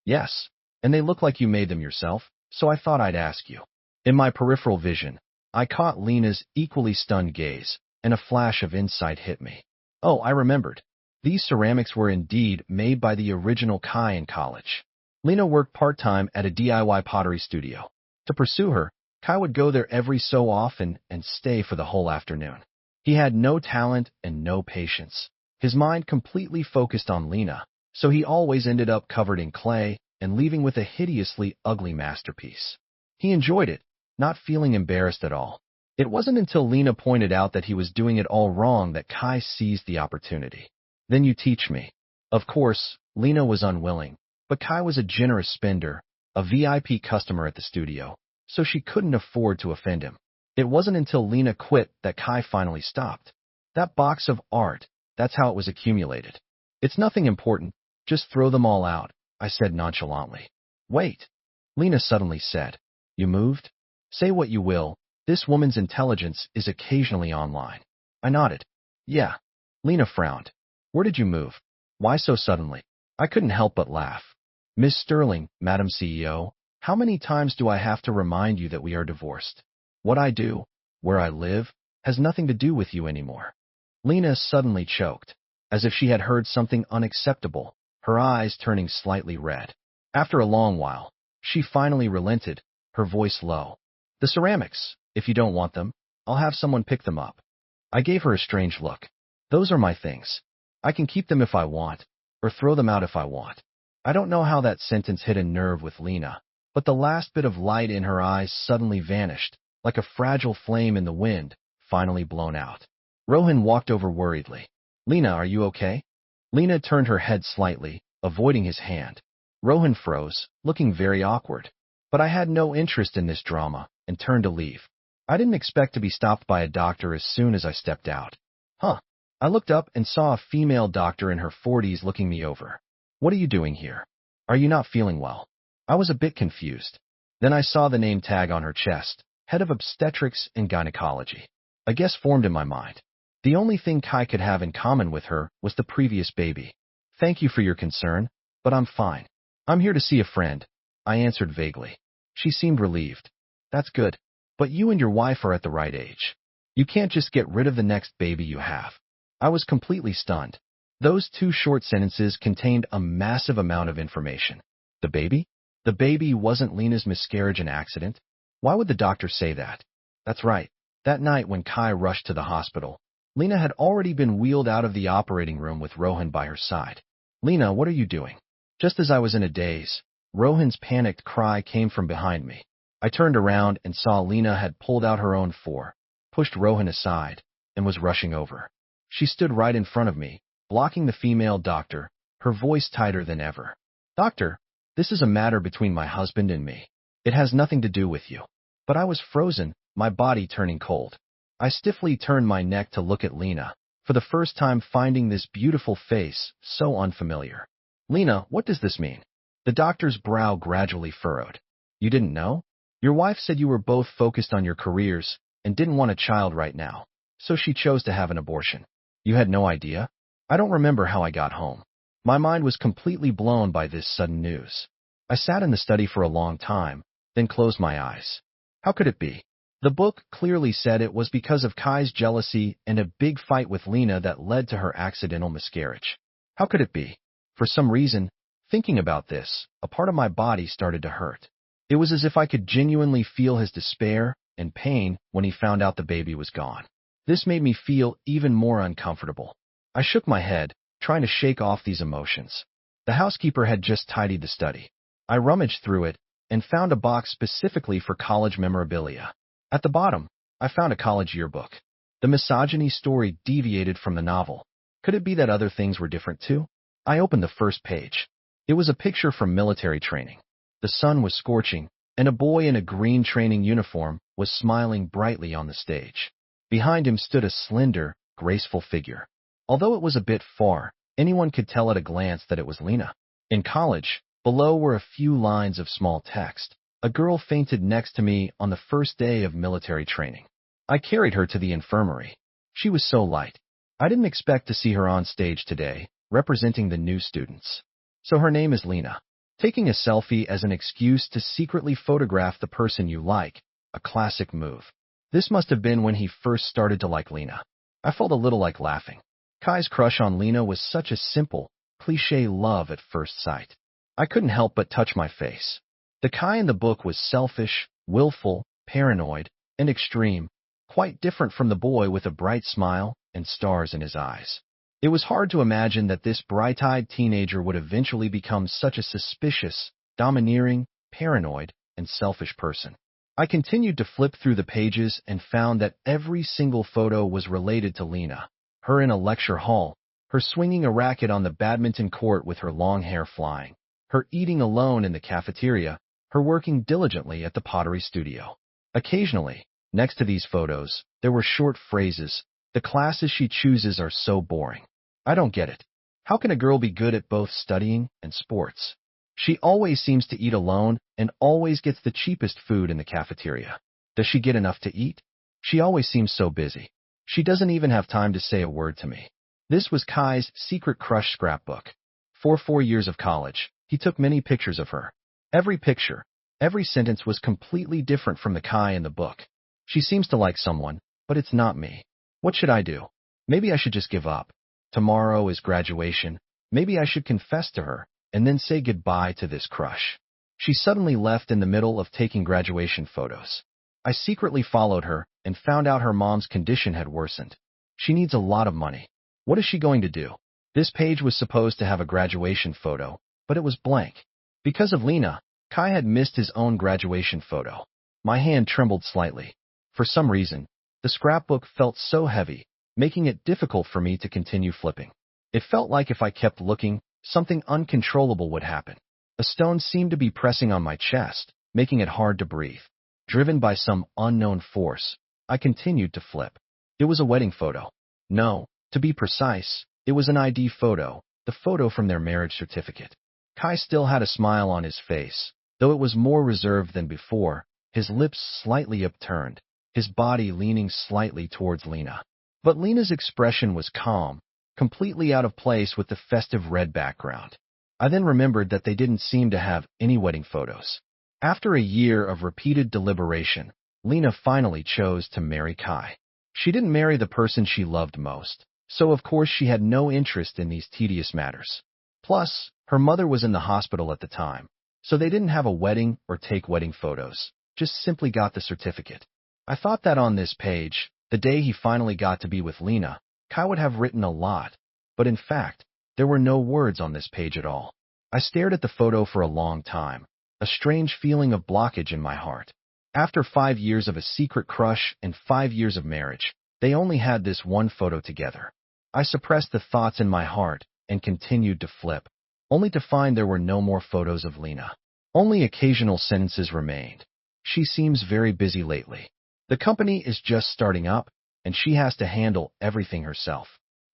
Yes, and they look like you made them yourself, so I thought I'd ask you. In my peripheral vision, I caught Lena's equally stunned gaze, and a flash of insight hit me. Oh, I remembered. These ceramics were indeed made by the original Kai in college. Lena worked part-time at a DIY pottery studio. To pursue her, Kai would go there every so often and stay for the whole afternoon. He had no talent and no patience. His mind completely focused on Lena, so he always ended up covered in clay and leaving with a hideously ugly masterpiece. He enjoyed it, not feeling embarrassed at all. It wasn't until Lena pointed out that he was doing it all wrong that Kai seized the opportunity. Then you teach me. Of course, Lena was unwilling, but Kai was a generous spender, a VIP customer at the studio, so she couldn't afford to offend him. It wasn't until Lena quit that Kai finally stopped. That box of art, that's how it was accumulated. It's nothing important, just throw them all out, I said nonchalantly. Wait. Lena suddenly said. You moved? Say what you will, this woman's intelligence is occasionally online. I nodded. Yeah. Lena frowned. Where did you move? Why so suddenly? I couldn't help but laugh. Miss Sterling, Madam CEO, how many times do I have to remind you that we are divorced? What I do, where I live, has nothing to do with you anymore. Lena suddenly choked, as if she had heard something unacceptable, her eyes turning slightly red. After a long while, she finally relented, her voice low. The ceramics, if you don't want them, I'll have someone pick them up. I gave her a strange look. Those are my things. I can keep them if I want, or throw them out if I want. I don't know how that sentence hit a nerve with Lena, but the last bit of light in her eyes suddenly vanished, like a fragile flame in the wind, finally blown out. Rohan walked over worriedly. Lena, are you okay? Lena turned her head slightly, avoiding his hand. Rohan froze, looking very awkward. But I had no interest in this drama, and turned to leave. I didn't expect to be stopped by a doctor as soon as I stepped out. Huh. I looked up and saw a female doctor in her 40s looking me over. What are you doing here? Are you not feeling well? I was a bit confused. Then I saw the name tag on her chest, Head of Obstetrics and Gynecology. A guess formed in my mind. The only thing Kai could have in common with her was the previous baby. Thank you for your concern, but I'm fine. I'm here to see a friend, I answered vaguely. She seemed relieved. That's good. But you and your wife are at the right age. You can't just get rid of the next baby you have. I was completely stunned. Those two short sentences contained a massive amount of information. The baby? The baby wasn't Lena's miscarriage and accident. Why would the doctor say that? That's right. That night when Kai rushed to the hospital, Lena had already been wheeled out of the operating room with Rohan by her side. Lena, what are you doing? Just as I was in a daze, Rohan's panicked cry came from behind me. I turned around and saw Lena had pulled out her own pushed Rohan aside, and was rushing over. She stood right in front of me, blocking the female doctor, her voice tighter than ever. Doctor, this is a matter between my husband and me. It has nothing to do with you. But I was frozen, my body turning cold. I stiffly turned my neck to look at Lena, for the first time finding this beautiful face so unfamiliar. Lena, what does this mean? The doctor's brow gradually furrowed. You didn't know? Your wife said you were both focused on your careers and didn't want a child right now, so she chose to have an abortion. You had no idea? I don't remember how I got home. My mind was completely blown by this sudden news. I sat in the study for a long time, then closed my eyes. How could it be? The book clearly said it was because of Kai's jealousy and a big fight with Lena that led to her accidental miscarriage. How could it be? For some reason, thinking about this, a part of my body started to hurt. It was as if I could genuinely feel his despair and pain when he found out the baby was gone. This made me feel even more uncomfortable. I shook my head, trying to shake off these emotions. The housekeeper had just tidied the study. I rummaged through it and found a box specifically for college memorabilia. At the bottom, I found a college yearbook. The misogyny story deviated from the novel. Could it be that other things were different too? I opened the first page. It was a picture from military training. The sun was scorching, and a boy in a green training uniform was smiling brightly on the stage. Behind him stood a slender, graceful figure. Although it was a bit far, anyone could tell at a glance that it was Lena. In college, below were a few lines of small text. A girl fainted next to me on the first day of military training. I carried her to the infirmary. She was so light. I didn't expect to see her on stage today, representing the new students. So her name is Lena. Taking a selfie as an excuse to secretly photograph the person you like, a classic move. This must have been when he first started to like Lena. I felt a little like laughing. Kai's crush on Lena was such a simple, cliché love at first sight. I couldn't help but touch my face. The Kai in the book was selfish, willful, paranoid, and extreme, quite different from the boy with a bright smile and stars in his eyes. It was hard to imagine that this bright-eyed teenager would eventually become such a suspicious, domineering, paranoid, and selfish person. I continued to flip through the pages and found that every single photo was related to Lena. Her in a lecture hall, her swinging a racket on the badminton court with her long hair flying, her eating alone in the cafeteria, her working diligently at the pottery studio. Occasionally, next to these photos, there were short phrases. The classes she chooses are so boring. I don't get it. How can a girl be good at both studying and sports? She always seems to eat alone and always gets the cheapest food in the cafeteria. Does she get enough to eat? She always seems so busy. She doesn't even have time to say a word to me. This was Kai's secret crush scrapbook. For 4 years of college, he took many pictures of her. Every picture, every sentence was completely different from the Kai in the book. She seems to like someone, but it's not me. What should I do? Maybe I should just give up. Tomorrow is graduation. Maybe I should confess to her and then say goodbye to this crush. She suddenly left in the middle of taking graduation photos. I secretly followed her and found out her mom's condition had worsened. She needs a lot of money. What is she going to do? This page was supposed to have a graduation photo, but it was blank. Because of Lena, Kai had missed his own graduation photo. My hand trembled slightly. For some reason, the scrapbook felt so heavy, making it difficult for me to continue flipping. It felt like if I kept looking, something uncontrollable would happen. A stone seemed to be pressing on my chest, making it hard to breathe. Driven by some unknown force, I continued to flip. It was a wedding photo. No, to be precise, it was an ID photo, the photo from their marriage certificate. Kai still had a smile on his face, though it was more reserved than before, his lips slightly upturned, his body leaning slightly towards Lena. But Lena's expression was calm, completely out of place with the festive red background. I then remembered that they didn't seem to have any wedding photos. After a year of repeated deliberation, Lena finally chose to marry Kai. She didn't marry the person she loved most, so of course she had no interest in these tedious matters. Plus, her mother was in the hospital at the time, so they didn't have a wedding or take wedding photos, just simply got the certificate. I thought that on this page, the day he finally got to be with Lena, Kai would have written a lot, but in fact, there were no words on this page at all. I stared at the photo for a long time, a strange feeling of blockage in my heart. After 5 years of a secret crush and 5 years of marriage, they only had this one photo together. I suppressed the thoughts in my heart and continued to flip, only to find there were no more photos of Lena. Only occasional sentences remained. She seems very busy lately. The company is just starting up, and she has to handle everything herself.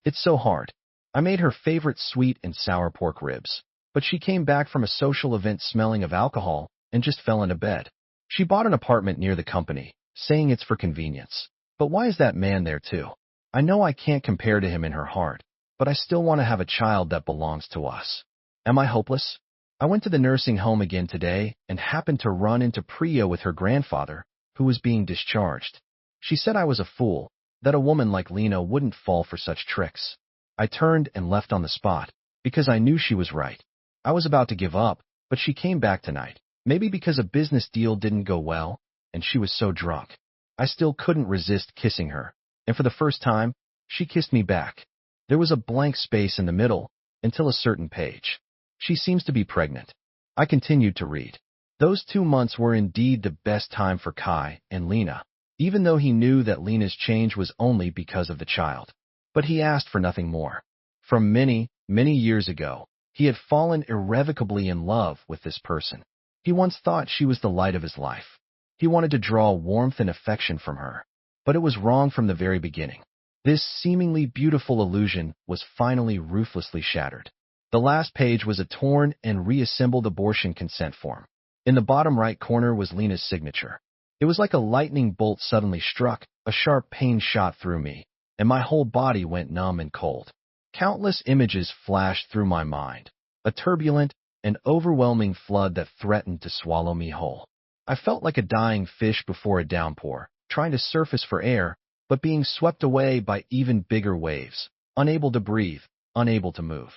It's so hard. I made her favorite sweet and sour pork ribs, but she came back from a social event smelling of alcohol and just fell into bed. She bought an apartment near the company, saying it's for convenience. But why is that man there too? I know I can't compare to him in her heart, but I still want to have a child that belongs to us. Am I hopeless? I went to the nursing home again today and happened to run into Priya with her grandfather, who was being discharged. She said I was a fool, that a woman like Lena wouldn't fall for such tricks. I turned and left on the spot, because I knew she was right. I was about to give up, but she came back tonight, maybe because a business deal didn't go well, and she was so drunk. I still couldn't resist kissing her, and for the first time, she kissed me back. There was a blank space in the middle, until a certain page. She seems to be pregnant. I continued to read. Those 2 months were indeed the best time for Kai and Lena, even though he knew that Lena's change was only because of the child. But he asked for nothing more. From many, many years ago, he had fallen irrevocably in love with this person. He once thought she was the light of his life. He wanted to draw warmth and affection from her, but it was wrong from the very beginning. This seemingly beautiful illusion was finally ruthlessly shattered. The last page was a torn and reassembled abortion consent form. In the bottom right corner was Lena's signature. It was like a lightning bolt suddenly struck, a sharp pain shot through me, and my whole body went numb and cold. Countless images flashed through my mind, a turbulent and overwhelming flood that threatened to swallow me whole. I felt like a dying fish before a downpour, trying to surface for air, but being swept away by even bigger waves, unable to breathe, unable to move.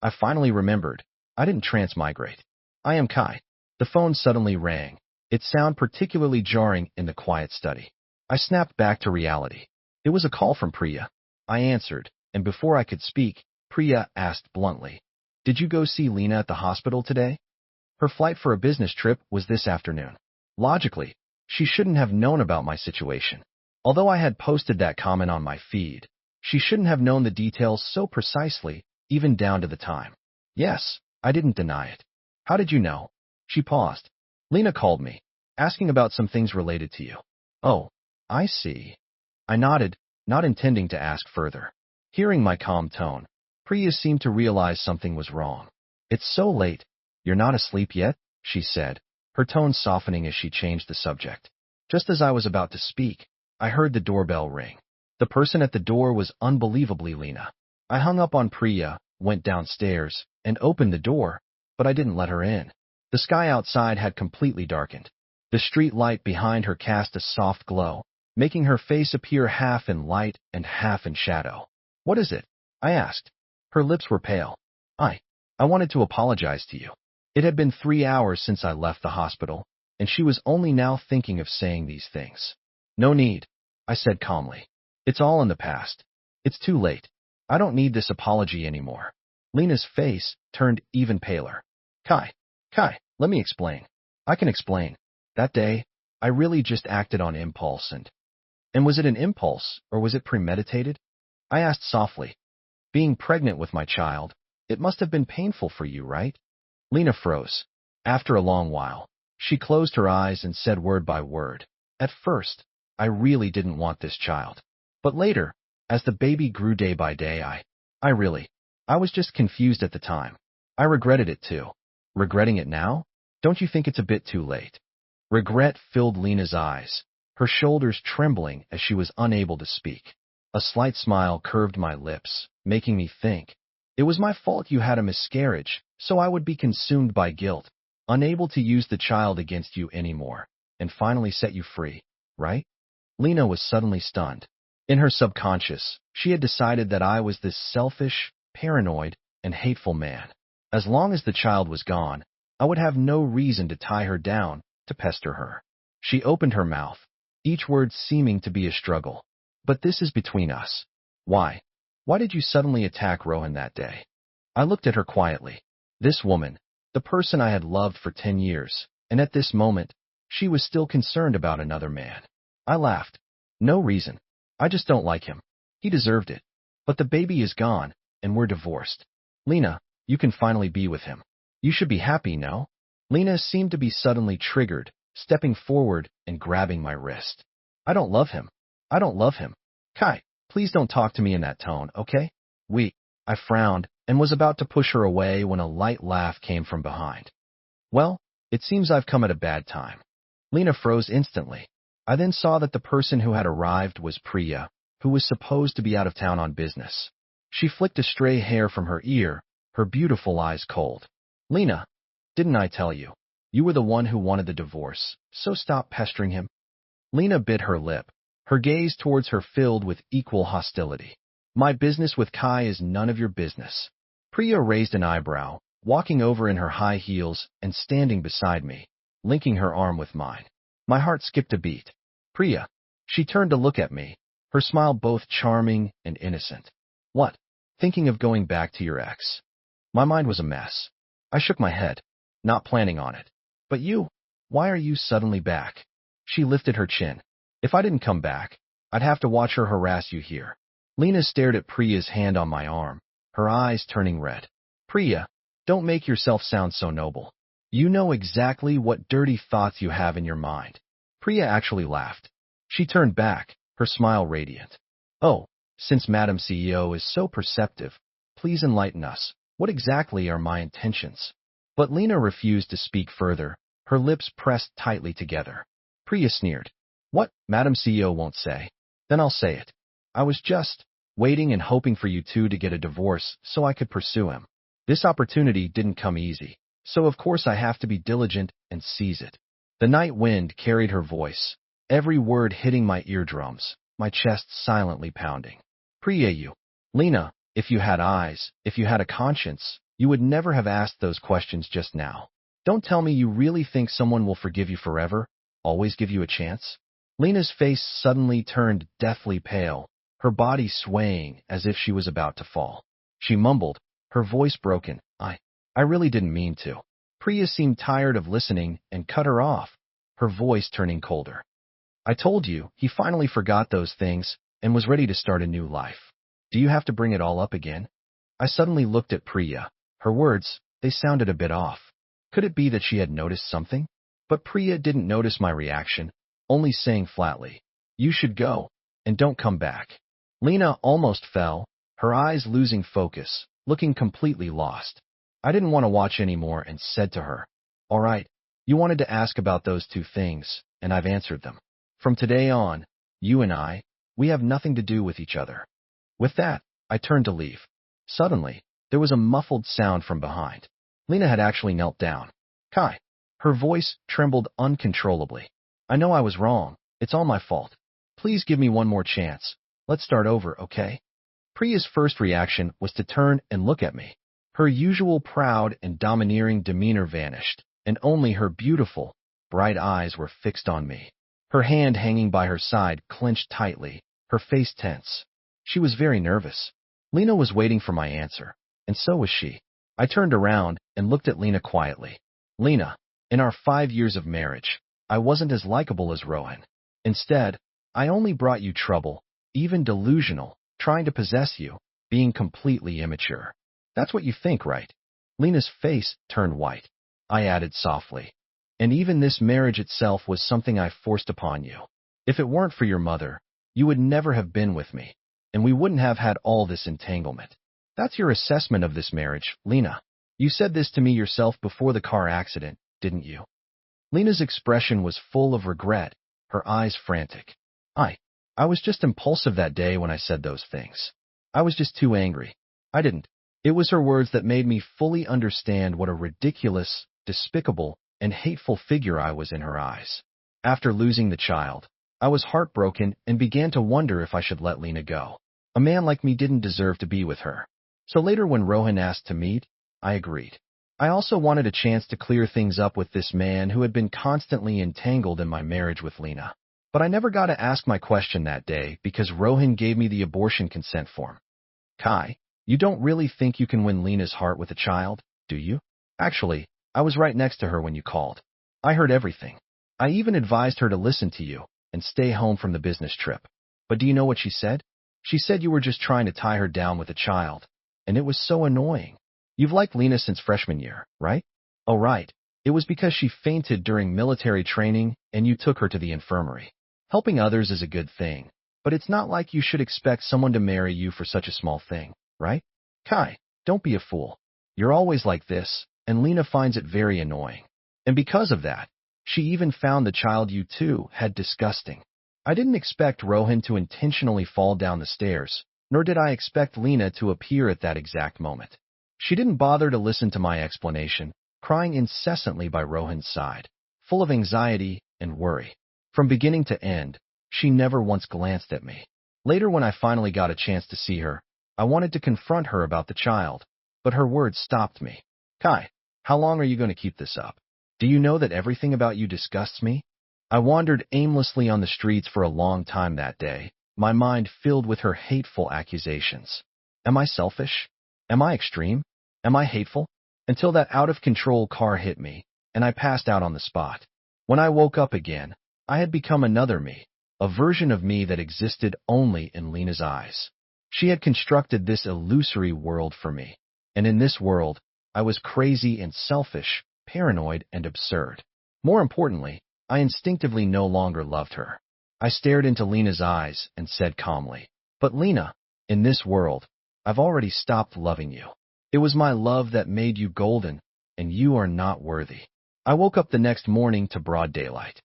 I finally remembered. I didn't transmigrate. I am Kai. The phone suddenly rang. Its sound particularly jarring in the quiet study. I snapped back to reality. It was a call from Priya. I answered, and before I could speak, Priya asked bluntly, "Did you go see Lena at the hospital today?" Her flight for a business trip was this afternoon. Logically, she shouldn't have known about my situation. Although I had posted that comment on my feed, she shouldn't have known the details so precisely, even down to the time. Yes, I didn't deny it. How did you know? She paused. Lena called me, asking about some things related to you. Oh, I see. I nodded, not intending to ask further. Hearing my calm tone, Priya seemed to realize something was wrong. It's so late. You're not asleep yet? She said, her tone softening as she changed the subject. Just as I was about to speak, I heard the doorbell ring. The person at the door was unbelievably Lena. I hung up on Priya, went downstairs, and opened the door, but I didn't let her in. The sky outside had completely darkened. The street light behind her cast a soft glow, making her face appear half in light and half in shadow. What is it? I asked. Her lips were pale. I wanted to apologize to you. It had been 3 hours since I left the hospital, and she was only now thinking of saying these things. No need, I said calmly. It's all in the past. It's too late. I don't need this apology anymore. Lena's face turned even paler. Kai, let me explain. I can explain. That day, I really just acted on impulse and was it an impulse, or was it premeditated? I asked softly. Being pregnant with my child, it must have been painful for you, right? Lena froze. After a long while, she closed her eyes and said word by word. At first, I really didn't want this child. But later, as the baby grew day by day, I was just confused at the time. I regretted it too. Regretting it now? Don't you think it's a bit too late? Regret filled Lena's eyes, her shoulders trembling as she was unable to speak. A slight smile curved my lips, making me think. It was my fault you had a miscarriage, so I would be consumed by guilt, unable to use the child against you anymore, and finally set you free, right? Lena was suddenly stunned. In her subconscious, she had decided that I was this selfish, paranoid, and hateful man. As long as the child was gone, I would have no reason to tie her down, to pester her. She opened her mouth, each word seeming to be a struggle. But this is between us. Why? Why did you suddenly attack Rohan that day? I looked at her quietly. This woman, the person I had loved for 10 years, and at this moment, she was still concerned about another man. I laughed. No reason. I just don't like him. He deserved it. But the baby is gone, and we're divorced. Lena, you can finally be with him. You should be happy, no? Lena seemed to be suddenly triggered, stepping forward and grabbing my wrist. I don't love him. I don't love him. Kai, please don't talk to me in that tone, okay? I frowned and was about to push her away when a light laugh came from behind. Well, it seems I've come at a bad time. Lena froze instantly. I then saw that the person who had arrived was Priya, who was supposed to be out of town on business. She flicked a stray hair from her ear, her beautiful eyes cold. Lena, didn't I tell you? You were the one who wanted the divorce, so stop pestering him. Lena bit her lip, her gaze towards her filled with equal hostility. My business with Kai is none of your business. Priya raised an eyebrow, walking over in her high heels and standing beside me, linking her arm with mine. My heart skipped a beat. Priya. She turned to look at me, her smile both charming and innocent. What? Thinking of going back to your ex? My mind was a mess. I shook my head, not planning on it. But you? Why are you suddenly back? She lifted her chin. If I didn't come back, I'd have to watch her harass you here. Lena stared at Priya's hand on my arm, her eyes turning red. Priya, don't make yourself sound so noble. You know exactly what dirty thoughts you have in your mind. Priya actually laughed. She turned back, her smile radiant. Oh, since Madam CEO is so perceptive, please enlighten us. What exactly are my intentions? But Lena refused to speak further, her lips pressed tightly together. Priya sneered. What, Madam CEO won't say? Then I'll say it. I was just waiting and hoping for you two to get a divorce so I could pursue him. This opportunity didn't come easy, so of course I have to be diligent and seize it. The night wind carried her voice, every word hitting my eardrums, my chest silently pounding. Priya, you. Lena, if you had eyes, if you had a conscience, you would never have asked those questions just now. Don't tell me you really think someone will forgive you forever, always give you a chance? Lena's face suddenly turned deathly pale, her body swaying as if she was about to fall. She mumbled, her voice broken, I really didn't mean to. Priya seemed tired of listening and cut her off, her voice turning colder. I told you, he finally forgot those things and was ready to start a new life. Do you have to bring it all up again? I suddenly looked at Priya. Her words, they sounded a bit off. Could it be that she had noticed something? But Priya didn't notice my reaction, only saying flatly, you should go, and don't come back. Lena almost fell, her eyes losing focus, looking completely lost. I didn't want to watch anymore and said to her, "All right, you wanted to ask about those two things, and I've answered them. From today on, you and I, we have nothing to do with each other." With that, I turned to leave. Suddenly, there was a muffled sound from behind. Lena had actually knelt down. "Kai." Her voice trembled uncontrollably. "I know I was wrong. It's all my fault. Please give me one more chance. Let's start over, okay?" Priya's first reaction was to turn and look at me. Her usual proud and domineering demeanor vanished, and only her beautiful, bright eyes were fixed on me. Her hand hanging by her side clenched tightly, her face tense. She was very nervous. Lena was waiting for my answer, and so was she. I turned around and looked at Lena quietly. "Lena, in our 5 years of marriage, I wasn't as likable as Rohan. Instead, I only brought you trouble, even delusional, trying to possess you, being completely immature. That's what you think, right?" Lena's face turned white. I added softly, "And even this marriage itself was something I forced upon you. If it weren't for your mother, you would never have been with me, and we wouldn't have had all this entanglement. That's your assessment of this marriage, Lena. You said this to me yourself before the car accident, didn't you?" Lena's expression was full of regret, her eyes frantic. I was just impulsive that day when I said those things. I was just too angry. I didn't. It was her words that made me fully understand what a ridiculous, despicable, and hateful figure I was in her eyes. After losing the child, I was heartbroken and began to wonder if I should let Lena go. A man like me didn't deserve to be with her. So later when Rohan asked to meet, I agreed. I also wanted a chance to clear things up with this man who had been constantly entangled in my marriage with Lena. But I never got to ask my question that day because Rohan gave me the abortion consent form. "Kai, you don't really think you can win Lena's heart with a child, do you?" "Actually, I was right next to her when you called. I heard everything. I even advised her to listen to you and stay home from the business trip. But do you know what she said? She said you were just trying to tie her down with a child, and it was so annoying. You've liked Lena since freshman year, right?" "Oh, right. It was because she fainted during military training and you took her to the infirmary. Helping others is a good thing, but it's not like you should expect someone to marry you for such a small thing, right? Kai, don't be a fool. You're always like this, and Lena finds it very annoying. And because of that, she even found the child you two had disgusting." I didn't expect Rohan to intentionally fall down the stairs, nor did I expect Lena to appear at that exact moment. She didn't bother to listen to my explanation, crying incessantly by Rohan's side, full of anxiety and worry. From beginning to end, she never once glanced at me. Later, when I finally got a chance to see her, I wanted to confront her about the child, but her words stopped me. "Kai, how long are you going to keep this up? Do you know that everything about you disgusts me?" I wandered aimlessly on the streets for a long time that day, my mind filled with her hateful accusations. Am I selfish? Am I extreme? Am I hateful? Until that out-of-control car hit me, and I passed out on the spot. When I woke up again, I had become another me, a version of me that existed only in Lena's eyes. She had constructed this illusory world for me, and in this world, I was crazy and selfish, paranoid and absurd. More importantly, I instinctively no longer loved her. I stared into Lena's eyes and said calmly, "But Lena, in this world, I've already stopped loving you. It was my love that made you golden, and you are not worthy." I woke up the next morning to broad daylight.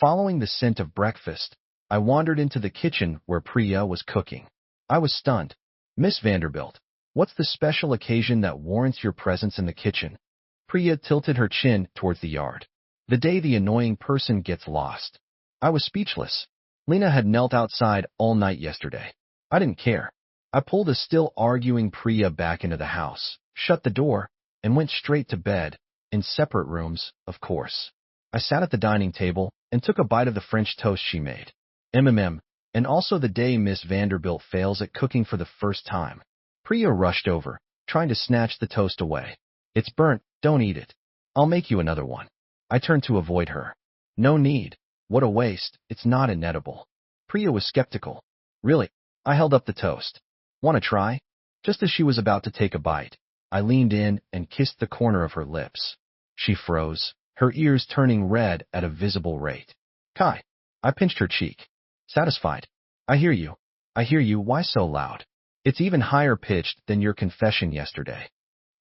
Following the scent of breakfast, I wandered into the kitchen where Priya was cooking. I was stunned. "Miss Vanderbilt, what's the special occasion that warrants your presence in the kitchen?" Priya tilted her chin towards the yard. "The day the annoying person gets lost." I was speechless. Lena had knelt outside all night yesterday. I didn't care. I pulled a still arguing Priya back into the house, shut the door, and went straight to bed, in separate rooms, of course. I sat at the dining table and took a bite of the French toast she made. And also the day Miss Vanderbilt fails at cooking for the first time. Priya rushed over, trying to snatch the toast away. "It's burnt, don't eat it. I'll make you another one." I turned to avoid her. "No need. What a waste, it's not inedible." Priya was skeptical. "Really?" I held up the toast. "Want to try?" Just as she was about to take a bite, I leaned in and kissed the corner of her lips. She froze, her ears turning red at a visible rate. "Kai." I pinched her cheek. Satisfied. I hear you. I hear you. Why so loud? It's even higher pitched than your confession yesterday."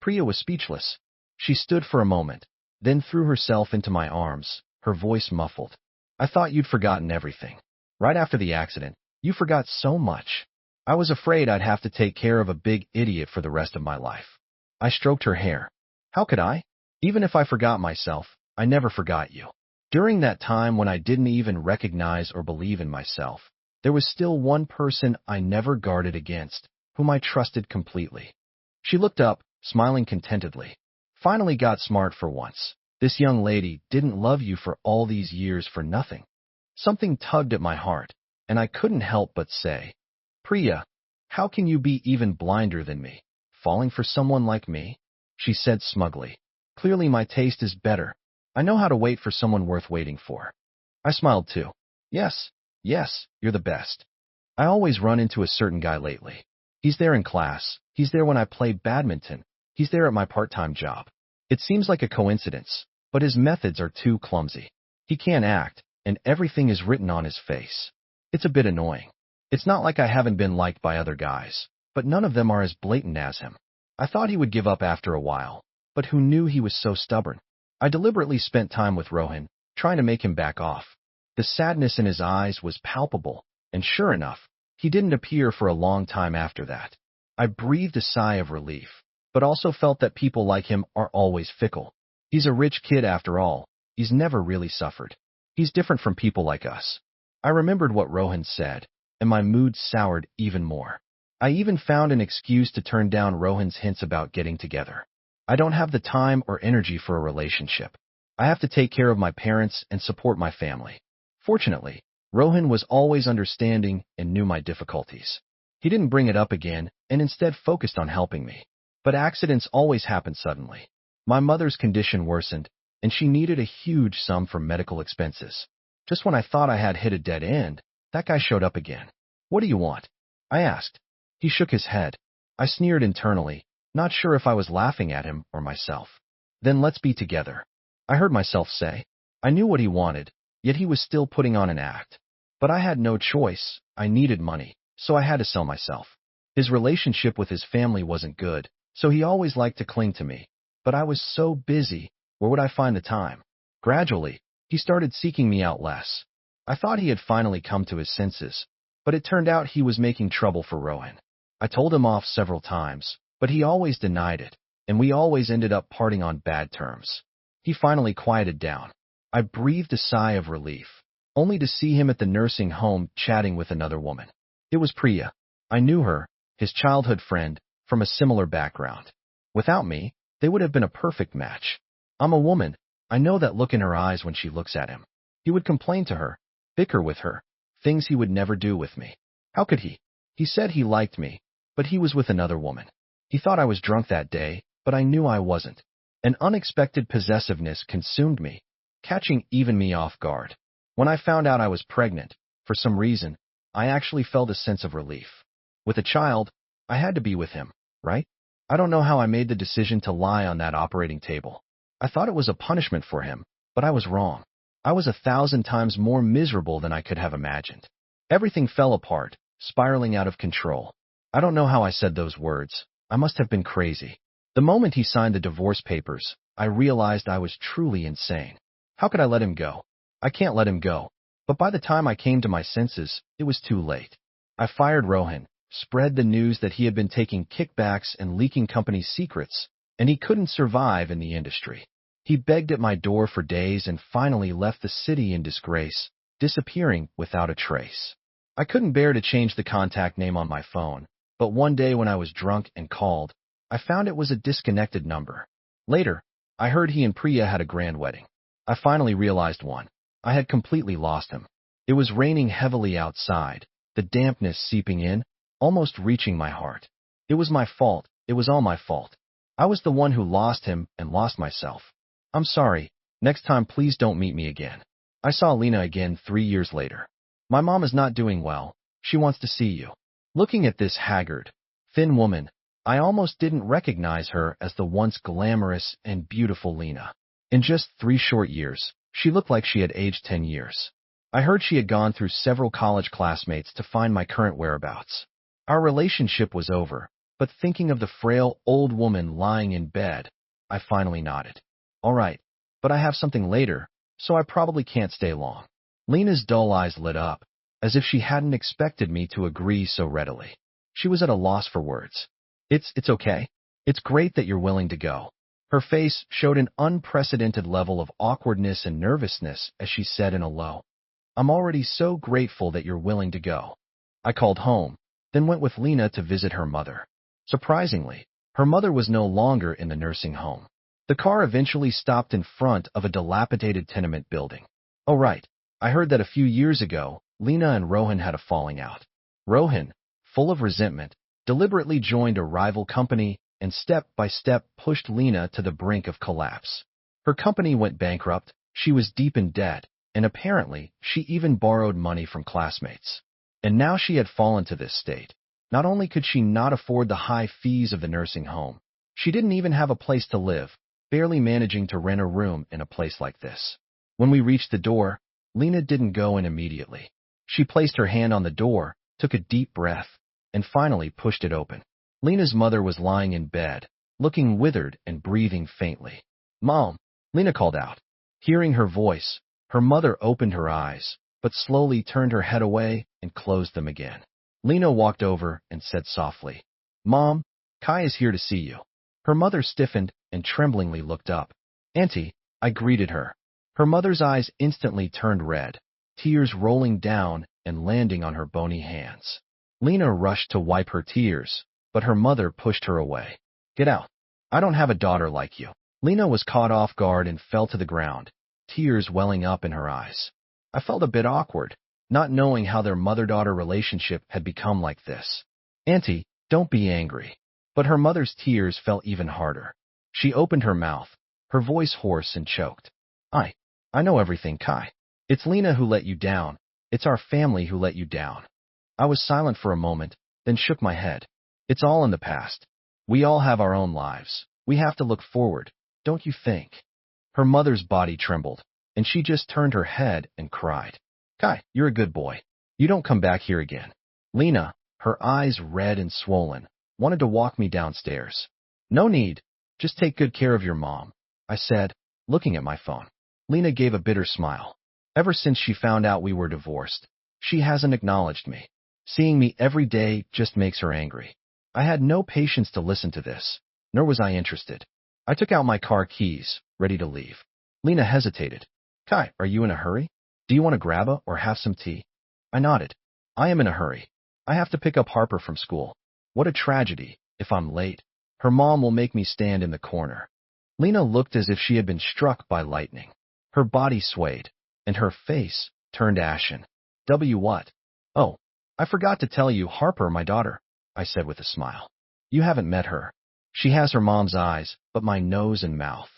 Priya was speechless. She stood for a moment, then threw herself into my arms, her voice muffled. I thought you'd forgotten everything. Right after the accident, you forgot so much. I was afraid I'd have to take care of a big idiot for the rest of my life. I stroked her hair. How could I? Even if I forgot myself, I never forgot you. During that time when I didn't even recognize or believe in myself, there was still one person I never guarded against, whom I trusted completely. She looked up, smiling contentedly. Finally got smart for once. This young lady didn't love you for all these years for nothing. Something tugged at my heart, and I couldn't help but say, Priya, how can you be even blinder than me, falling for someone like me? She said smugly. Clearly my taste is better. I know how to wait for someone worth waiting for. I smiled too. Yes, you're the best. I always run into a certain guy lately. He's there in class. He's there when I play badminton. He's there at my part-time job. It seems like a coincidence, but his methods are too clumsy. He can't act, and everything is written on his face. It's a bit annoying. It's not like I haven't been liked by other guys, but none of them are as blatant as him. I thought he would give up after a while, but who knew he was so stubborn? I deliberately spent time with Rohan, trying to make him back off. The sadness in his eyes was palpable, and sure enough, he didn't appear for a long time after that. I breathed a sigh of relief, but also felt that people like him are always fickle. He's a rich kid after all. He's never really suffered. He's different from people like us. I remembered what Rohan said, and my mood soured even more. I even found an excuse to turn down Rohan's hints about getting together. I don't have the time or energy for a relationship. I have to take care of my parents and support my family. Fortunately, Rohan was always understanding and knew my difficulties. He didn't bring it up again and instead focused on helping me. But accidents always happen suddenly. My mother's condition worsened, and she needed a huge sum for medical expenses. Just when I thought I had hit a dead end, that guy showed up again. What do you want? I asked. He shook his head. I sneered internally, not sure if I was laughing at him or myself. Then let's be together. I heard myself say. I knew what he wanted, yet he was still putting on an act. But I had no choice. I needed money, so I had to sell myself. His relationship with his family wasn't good, so he always liked to cling to me. But I was so busy, where would I find the time? Gradually, he started seeking me out less. I thought he had finally come to his senses, but it turned out he was making trouble for Rohan. I told him off several times, but he always denied it, and we always ended up parting on bad terms. He finally quieted down. I breathed a sigh of relief, only to see him at the nursing home chatting with another woman. It was Priya. I knew her, his childhood friend, from a similar background. Without me, they would have been a perfect match. I'm a woman. I know that look in her eyes when she looks at him. He would complain to her, bicker with her, things he would never do with me. How could he? He said he liked me, but he was with another woman. He thought I was drunk that day, but I knew I wasn't. An unexpected possessiveness consumed me, catching even me off guard. When I found out I was pregnant, for some reason, I actually felt a sense of relief. With a child, I had to be with him, right? I don't know how I made the decision to lie on that operating table. I thought it was a punishment for him, but I was wrong. I was 1,000 times more miserable than I could have imagined. Everything fell apart, spiraling out of control. I don't know how I said those words. I must have been crazy. The moment he signed the divorce papers, I realized I was truly insane. How could I let him go? I can't let him go. But by the time I came to my senses, it was too late. I fired Rohan, spread the news that he had been taking kickbacks and leaking company secrets, and he couldn't survive in the industry. He begged at my door for days and finally left the city in disgrace, disappearing without a trace. I couldn't bear to change the contact name on my phone, but one day when I was drunk and called, I found it was a disconnected number. Later, I heard he and Priya had a grand wedding. I finally realized one. I had completely lost him. It was raining heavily outside, the dampness seeping in, almost reaching my heart. It was my fault. It was all my fault. I was the one who lost him and lost myself. I'm sorry. Next time please don't meet me again. I saw Lena again 3 years later. My mom is not doing well. She wants to see you. Looking at this haggard, thin woman, I almost didn't recognize her as the once glamorous and beautiful Lena. In just 3 short years, she looked like she had aged 10 years. I heard she had gone through several college classmates to find my current whereabouts. Our relationship was over, but thinking of the frail old woman lying in bed, I finally nodded. All right, but I have something later, so I probably can't stay long. Lena's dull eyes lit up, as if she hadn't expected me to agree so readily. She was at a loss for words. It's okay. It's great that you're willing to go. Her face showed an unprecedented level of awkwardness and nervousness as she said in a low, I'm already so grateful that you're willing to go. I called home, then went with Lena to visit her mother. Surprisingly, her mother was no longer in the nursing home. The car eventually stopped in front of a dilapidated tenement building. Oh right, I heard that a few years ago, Lena and Rohan had a falling out. Rohan, full of resentment, deliberately joined a rival company and step by step pushed Lena to the brink of collapse. Her company went bankrupt, she was deep in debt, and apparently she even borrowed money from classmates. And now she had fallen to this state. Not only could she not afford the high fees of the nursing home, she didn't even have a place to live, barely managing to rent a room in a place like this. When we reached the door, Lena didn't go in immediately. She placed her hand on the door, took a deep breath, and finally pushed it open. Lena's mother was lying in bed, looking withered and breathing faintly. Mom, Lena called out. Hearing her voice, her mother opened her eyes, but slowly turned her head away and closed them again. Lena walked over and said softly, Mom, Kai is here to see you. Her mother stiffened and tremblingly looked up. Auntie, I greeted her. Her mother's eyes instantly turned red, tears rolling down and landing on her bony hands. Lena rushed to wipe her tears, but her mother pushed her away. Get out. I don't have a daughter like you. Lena was caught off guard and fell to the ground, tears welling up in her eyes. I felt a bit awkward, not knowing how their mother-daughter relationship had become like this. Auntie, don't be angry. But her mother's tears fell even harder. She opened her mouth, her voice hoarse and choked. I know everything, Kai. It's Lena who let you down. It's our family who let you down. I was silent for a moment, then shook my head. It's all in the past. We all have our own lives. We have to look forward, don't you think? Her mother's body trembled, and she just turned her head and cried. Kai, you're a good boy. You don't come back here again. Lena, her eyes red and swollen, wanted to walk me downstairs. No need. Just take good care of your mom, I said, looking at my phone. Lena gave a bitter smile. Ever since she found out we were divorced, she hasn't acknowledged me. Seeing me every day just makes her angry. I had no patience to listen to this, nor was I interested. I took out my car keys, ready to leave. Lena hesitated. Kai, are you in a hurry? Do you want to grab a or have some tea? I nodded. I am in a hurry. I have to pick up Harper from school. What a tragedy, if I'm late. Her mom will make me stand in the corner. Lena looked as if she had been struck by lightning. Her body swayed, and her face turned ashen. What? Oh, I forgot to tell you Harper, my daughter, I said with a smile. You haven't met her. She has her mom's eyes, but my nose and mouth.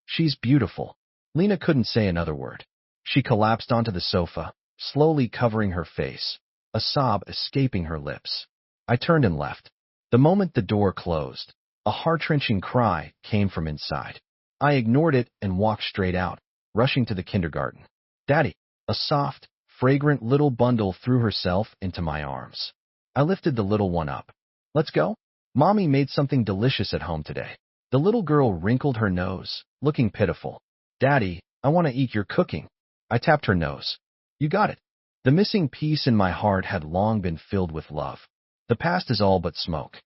She's beautiful. Lena couldn't say another word. She collapsed onto the sofa, slowly covering her face, a sob escaping her lips. I turned and left. The moment the door closed, a heart-wrenching cry came from inside. I ignored it and walked straight out, rushing to the kindergarten. Daddy, a soft, fragrant little bundle threw herself into my arms. I lifted the little one up. Let's go? Mommy made something delicious at home today. The little girl wrinkled her nose, looking pitiful. Daddy, I want to eat your cooking. I tapped her nose. You got it. The missing piece in my heart had long been filled with love. The past is all but smoke.